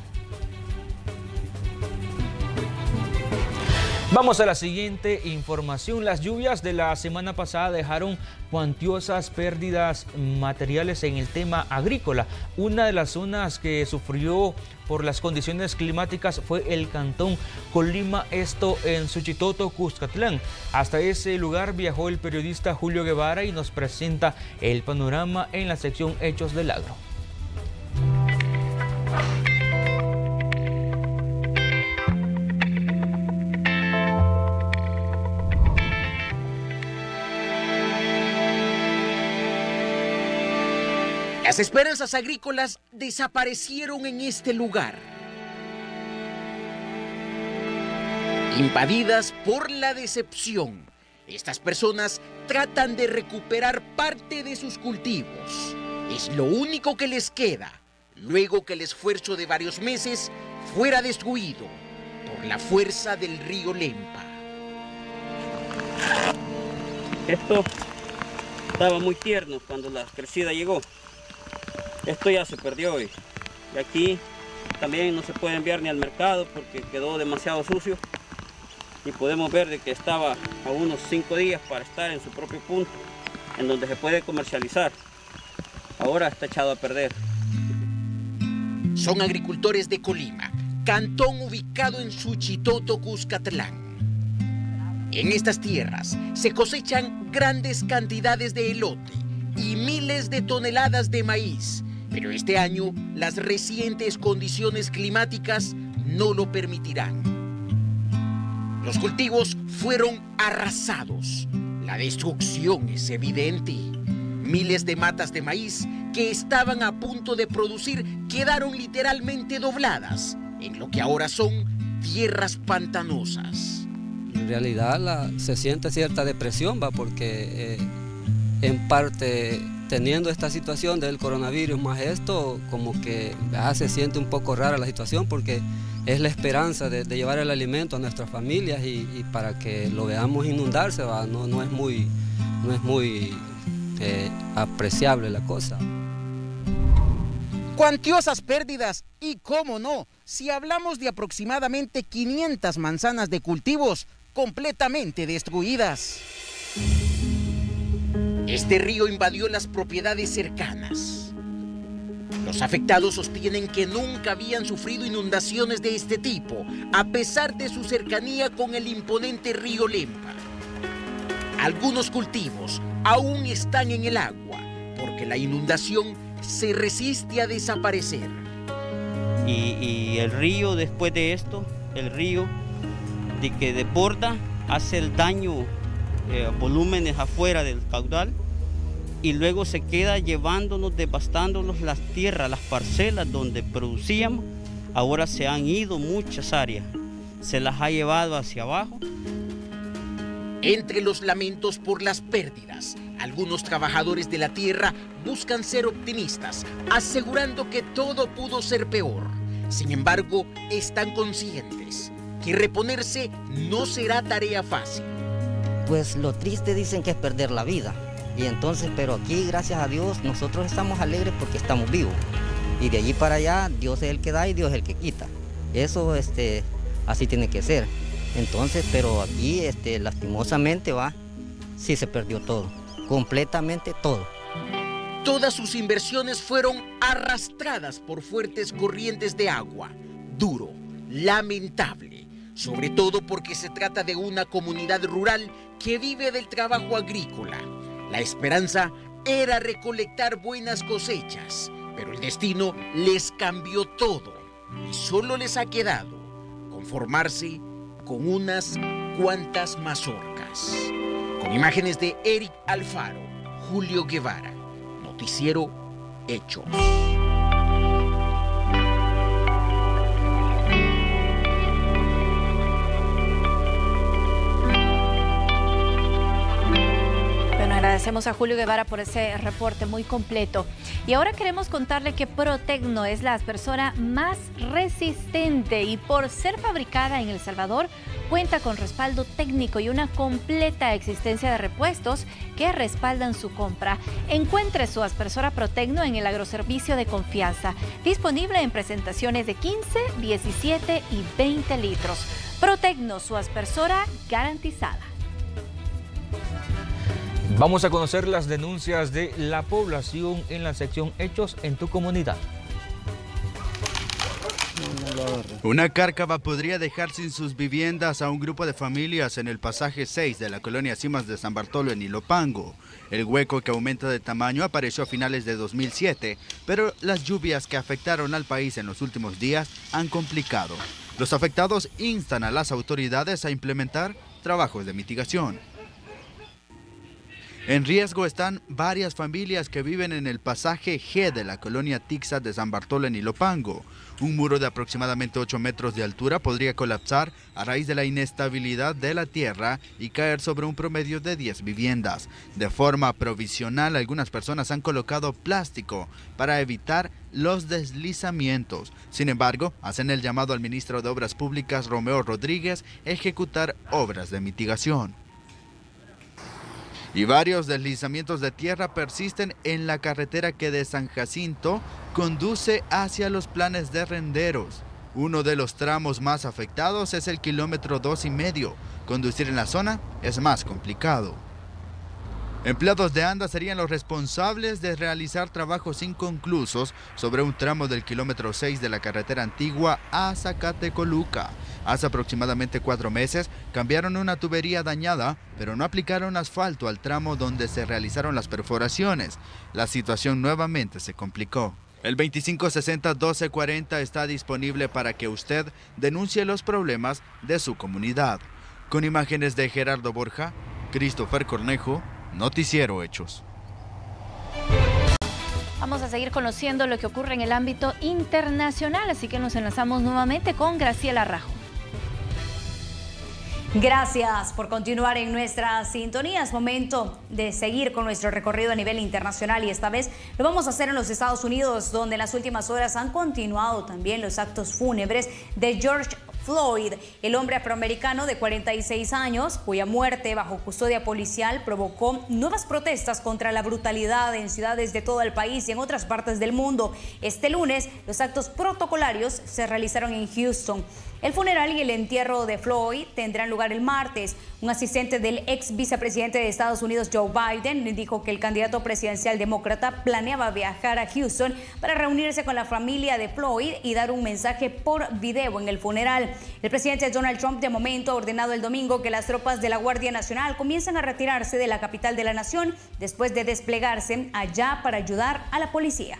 Vamos a la siguiente información. Las lluvias de la semana pasada dejaron cuantiosas pérdidas materiales en el tema agrícola. Una de las zonas que sufrió por las condiciones climáticas fue el cantón Colima, esto en Suchitoto, Cuscatlán. Hasta ese lugar viajó el periodista Julio Guevara y nos presenta el panorama en la sección Hechos del Agro. Las esperanzas agrícolas desaparecieron en este lugar, invadidas por la decepción. Estas personas tratan de recuperar parte de sus cultivos. Es lo único que les queda, luego que el esfuerzo de varios meses fuera destruido por la fuerza del río Lempa. Esto estaba muy tierno cuando la crecida llegó. Esto ya se perdió hoy. Y aquí también no se puede enviar ni al mercado porque quedó demasiado sucio. Y podemos ver de que estaba a unos 5 días para estar en su propio punto, en donde se puede comercializar. Ahora está echado a perder. Son agricultores de Colima, cantón ubicado en Suchitoto, Cuscatlán. En estas tierras se cosechan grandes cantidades de elote y miles de toneladas de maíz. Pero este año las recientes condiciones climáticas no lo permitirán. Los cultivos fueron arrasados. La destrucción es evidente. Miles de matas de maíz que estaban a punto de producir quedaron literalmente dobladas en lo que ahora son tierras pantanosas. En realidad se siente cierta depresión, porque en parte teniendo esta situación del coronavirus más esto, como que se siente un poco rara la situación, porque es la esperanza de llevar el alimento a nuestras familias y para que lo veamos inundarse, no es muy apreciable la cosa. Cuantiosas pérdidas y, cómo no, si hablamos de aproximadamente 500 manzanas de cultivos completamente destruidas. Este río invadió las propiedades cercanas. Los afectados sostienen que nunca habían sufrido inundaciones de este tipo, a pesar de su cercanía con el imponente río Lempa. Algunos cultivos aún están en el agua, porque la inundación se resiste a desaparecer. Y el río, después de esto, el río de que desborda, hace el daño volúmenes afuera del caudal, y luego se queda llevándonos, devastándonos las tierras, las parcelas donde producíamos. Ahora se han ido muchas áreas, se las ha llevado hacia abajo. Entre los lamentos por las pérdidas, algunos trabajadores de la tierra buscan ser optimistas, asegurando que todo pudo ser peor. Sin embargo, están conscientes que reponerse no será tarea fácil. Pues lo triste dicen que es perder la vida. Y entonces, pero aquí, gracias a Dios, nosotros estamos alegres porque estamos vivos. Y de allí para allá, Dios es el que da y Dios es el que quita. Eso, así tiene que ser. Entonces, pero aquí, lastimosamente, sí se perdió todo. Completamente todo. Todas sus inversiones fueron arrastradas por fuertes corrientes de agua. Duro, lamentable. Sobre todo porque se trata de una comunidad rural que vive del trabajo agrícola. La esperanza era recolectar buenas cosechas, pero el destino les cambió todo y solo les ha quedado conformarse con unas cuantas mazorcas. Con imágenes de Eric Alfaro, Julio Guevara, Noticiero Hechos. Agradecemos a Julio Guevara por ese reporte muy completo. Y ahora queremos contarle que Protecno es la aspersora más resistente y por ser fabricada en El Salvador cuenta con respaldo técnico y una completa existencia de repuestos que respaldan su compra. Encuentre su aspersora Protecno en el agroservicio de confianza, disponible en presentaciones de 15, 17 y 20 litros. Protecnos, su aspersora garantizada. Vamos a conocer las denuncias de la población en la sección Hechos en tu comunidad. Una cárcava podría dejar sin sus viviendas a un grupo de familias en el pasaje 6 de la colonia Cimas de San Bartolo en Ilopango. El hueco, que aumenta de tamaño, apareció a finales de 2007, pero las lluvias que afectaron al país en los últimos días han complicado. Los afectados instan a las autoridades a implementar trabajos de mitigación. En riesgo están varias familias que viven en el pasaje G de la colonia Tixat de San Bartolo en Ilopango. Un muro de aproximadamente 8 metros de altura podría colapsar a raíz de la inestabilidad de la tierra y caer sobre un promedio de 10 viviendas. De forma provisional, algunas personas han colocado plástico para evitar los deslizamientos. Sin embargo, hacen el llamado al ministro de Obras Públicas, Romeo Rodríguez, a ejecutar obras de mitigación. Y varios deslizamientos de tierra persisten en la carretera que de San Jacinto conduce hacia los Planes de Renderos. Uno de los tramos más afectados es el kilómetro 2,5. Conducir en la zona es más complicado. Empleados de ANDA serían los responsables de realizar trabajos inconclusos sobre un tramo del kilómetro 6 de la carretera antigua a Zacatecoluca. Hace aproximadamente 4 meses cambiaron una tubería dañada, pero no aplicaron asfalto al tramo donde se realizaron las perforaciones. La situación nuevamente se complicó. El 2560-1240 está disponible para que usted denuncie los problemas de su comunidad. Con imágenes de Gerardo Borja, Christopher Cornejo, Noticiero Hechos. Vamos a seguir conociendo lo que ocurre en el ámbito internacional, así que nos enlazamos nuevamente con Graciela Rajo. Gracias por continuar en nuestra sintonía. Es momento de seguir con nuestro recorrido a nivel internacional y esta vez lo vamos a hacer en los Estados Unidos, donde en las últimas horas han continuado también los actos fúnebres de George Floyd, el hombre afroamericano de 46 años, cuya muerte bajo custodia policial provocó nuevas protestas contra la brutalidad en ciudades de todo el país y en otras partes del mundo. Este lunes, los actos protocolarios se realizaron en Houston. El funeral y el entierro de Floyd tendrán lugar el martes. Un asistente del ex vicepresidente de Estados Unidos, Joe Biden, dijo que el candidato presidencial demócrata planeaba viajar a Houston para reunirse con la familia de Floyd y dar un mensaje por video en el funeral. El presidente Donald Trump de momento ha ordenado el domingo que las tropas de la Guardia Nacional comiencen a retirarse de la capital de la nación después de desplegarse allá para ayudar a la policía.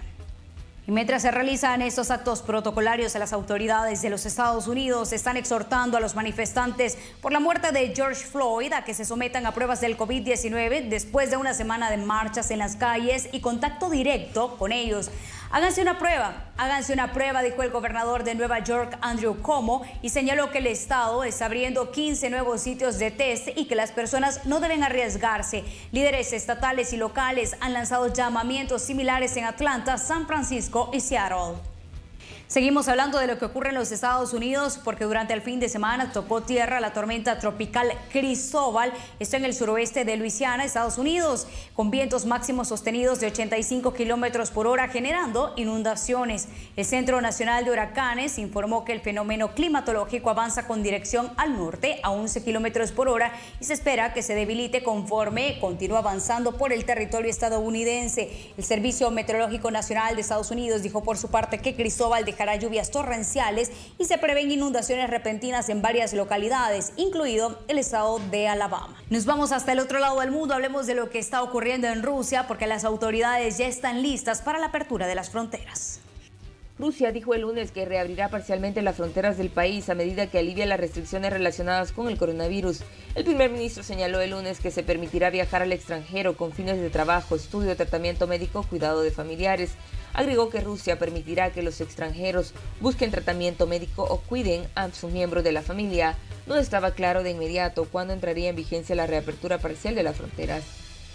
Y mientras se realizan estos actos protocolarios, las autoridades de los Estados Unidos están exhortando a los manifestantes por la muerte de George Floyd a que se sometan a pruebas del COVID-19 después de una semana de marchas en las calles y contacto directo con ellos. Háganse una prueba, dijo el gobernador de Nueva York, Andrew Cuomo, y señaló que el estado está abriendo 15 nuevos sitios de test y que las personas no deben arriesgarse. Líderes estatales y locales han lanzado llamamientos similares en Atlanta, San Francisco y Seattle. Seguimos hablando de lo que ocurre en los Estados Unidos porque durante el fin de semana tocó tierra la tormenta tropical Cristóbal, esto en el suroeste de Luisiana, Estados Unidos, con vientos máximos sostenidos de 85 kilómetros por hora, generando inundaciones. El Centro Nacional de Huracanes informó que el fenómeno climatológico avanza con dirección al norte a 11 kilómetros por hora y se espera que se debilite conforme continúa avanzando por el territorio estadounidense. El Servicio Meteorológico Nacional de Estados Unidos dijo por su parte que Cristóbal dejará lluvias torrenciales y se prevén inundaciones repentinas en varias localidades, incluido el estado de Alabama. Nos vamos hasta el otro lado del mundo, hablemos de lo que está ocurriendo en Rusia porque las autoridades ya están listas para la apertura de las fronteras. Rusia dijo el lunes que reabrirá parcialmente las fronteras del país a medida que alivia las restricciones relacionadas con el coronavirus. El primer ministro señaló el lunes que se permitirá viajar al extranjero con fines de trabajo, estudio, tratamiento médico, cuidado de familiares. Agregó que Rusia permitirá que los extranjeros busquen tratamiento médico o cuiden a sus miembros de la familia. No estaba claro de inmediato cuándo entraría en vigencia la reapertura parcial de las fronteras.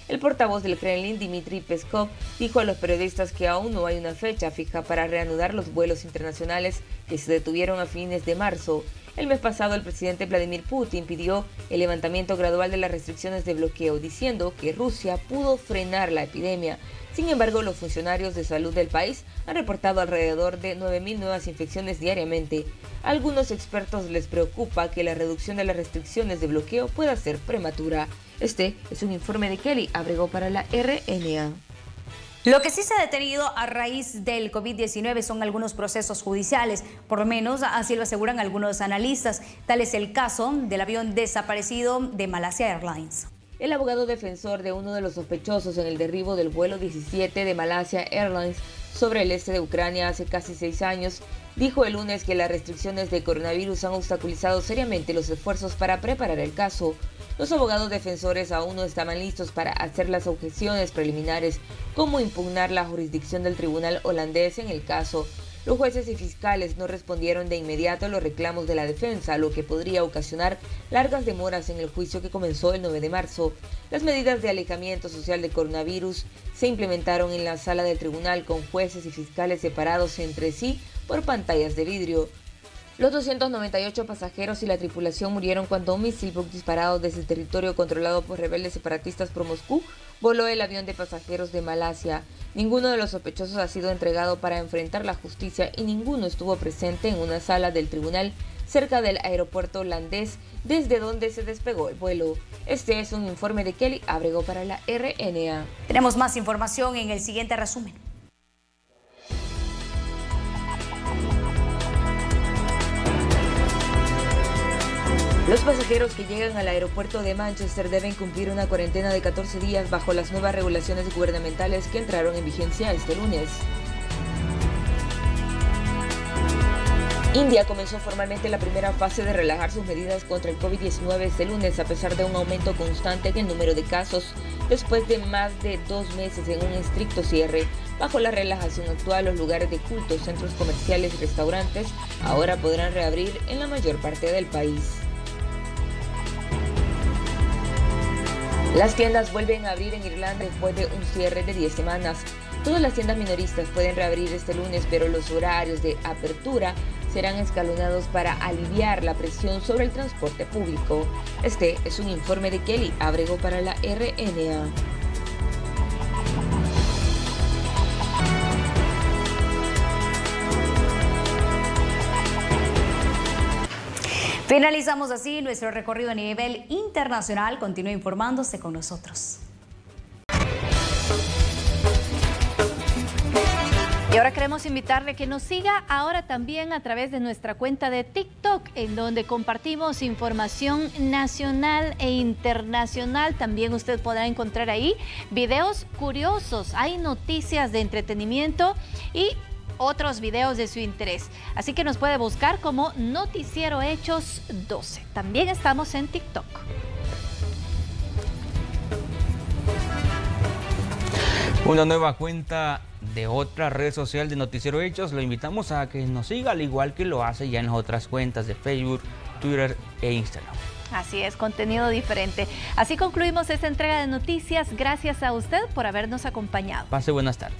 El portavoz del Kremlin, Dmitry Peskov, dijo a los periodistas que aún no hay una fecha fija para reanudar los vuelos internacionales que se detuvieron a fines de marzo. El mes pasado, el presidente Vladimir Putin pidió el levantamiento gradual de las restricciones de bloqueo, diciendo que Rusia pudo frenar la epidemia. Sin embargo, los funcionarios de salud del país han reportado alrededor de 9.000 nuevas infecciones diariamente. A algunos expertos les preocupa que la reducción de las restricciones de bloqueo pueda ser prematura. Este es un informe de Kelly Abrego para la RNA. Lo que sí se ha detenido a raíz del COVID-19 son algunos procesos judiciales, por lo menos así lo aseguran algunos analistas. Tal es el caso del avión desaparecido de Malaysia Airlines. El abogado defensor de uno de los sospechosos en el derribo del vuelo 17 de Malaysia Airlines sobre el este de Ucrania hace casi 6 años, dijo el lunes que las restricciones de coronavirus han obstaculizado seriamente los esfuerzos para preparar el caso. Los abogados defensores aún no estaban listos para hacer las objeciones preliminares, como impugnar la jurisdicción del tribunal holandés en el caso. Los jueces y fiscales no respondieron de inmediato a los reclamos de la defensa, lo que podría ocasionar largas demoras en el juicio que comenzó el 9 de marzo. Las medidas de alejamiento social de coronavirus se implementaron en la sala del tribunal con jueces y fiscales separados entre sí por pantallas de vidrio. Los 298 pasajeros y la tripulación murieron cuando un misil disparado desde el territorio controlado por rebeldes separatistas por Moscú voló el avión de pasajeros de Malasia. Ninguno de los sospechosos ha sido entregado para enfrentar la justicia y ninguno estuvo presente en una sala del tribunal cerca del aeropuerto holandés desde donde se despegó el vuelo. Este es un informe de Kelly Abrego para la RNA. Tenemos más información en el siguiente resumen. Los pasajeros que llegan al aeropuerto de Manchester deben cumplir una cuarentena de 14 días bajo las nuevas regulaciones gubernamentales que entraron en vigencia este lunes. India comenzó formalmente la primera fase de relajar sus medidas contra el COVID-19 este lunes, a pesar de un aumento constante en el número de casos, después de más de 2 meses en un estricto cierre. Bajo la relajación actual, los lugares de culto, centros comerciales y restaurantes ahora podrán reabrir en la mayor parte del país. Las tiendas vuelven a abrir en Irlanda después de un cierre de 10 semanas. Todas las tiendas minoristas pueden reabrir este lunes, pero los horarios de apertura serán escalonados para aliviar la presión sobre el transporte público. Este es un informe de Kelly Abrego para la RNA. Finalizamos así nuestro recorrido a nivel internacional. Continúe informándose con nosotros. Y ahora queremos invitarle que nos siga ahora también a través de nuestra cuenta de TikTok, en donde compartimos información nacional e internacional. También usted podrá encontrar ahí videos curiosos, hay noticias de entretenimiento y otros videos de su interés. Así que nos puede buscar como Noticiero Hechos 12. También estamos en TikTok. Una nueva cuenta de otra red social de Noticiero Hechos. Lo invitamos a que nos siga, al igual que lo hace ya en las otras cuentas de Facebook, Twitter e Instagram. Así es, contenido diferente. Así concluimos esta entrega de noticias. Gracias a usted por habernos acompañado. Pase buenas tardes.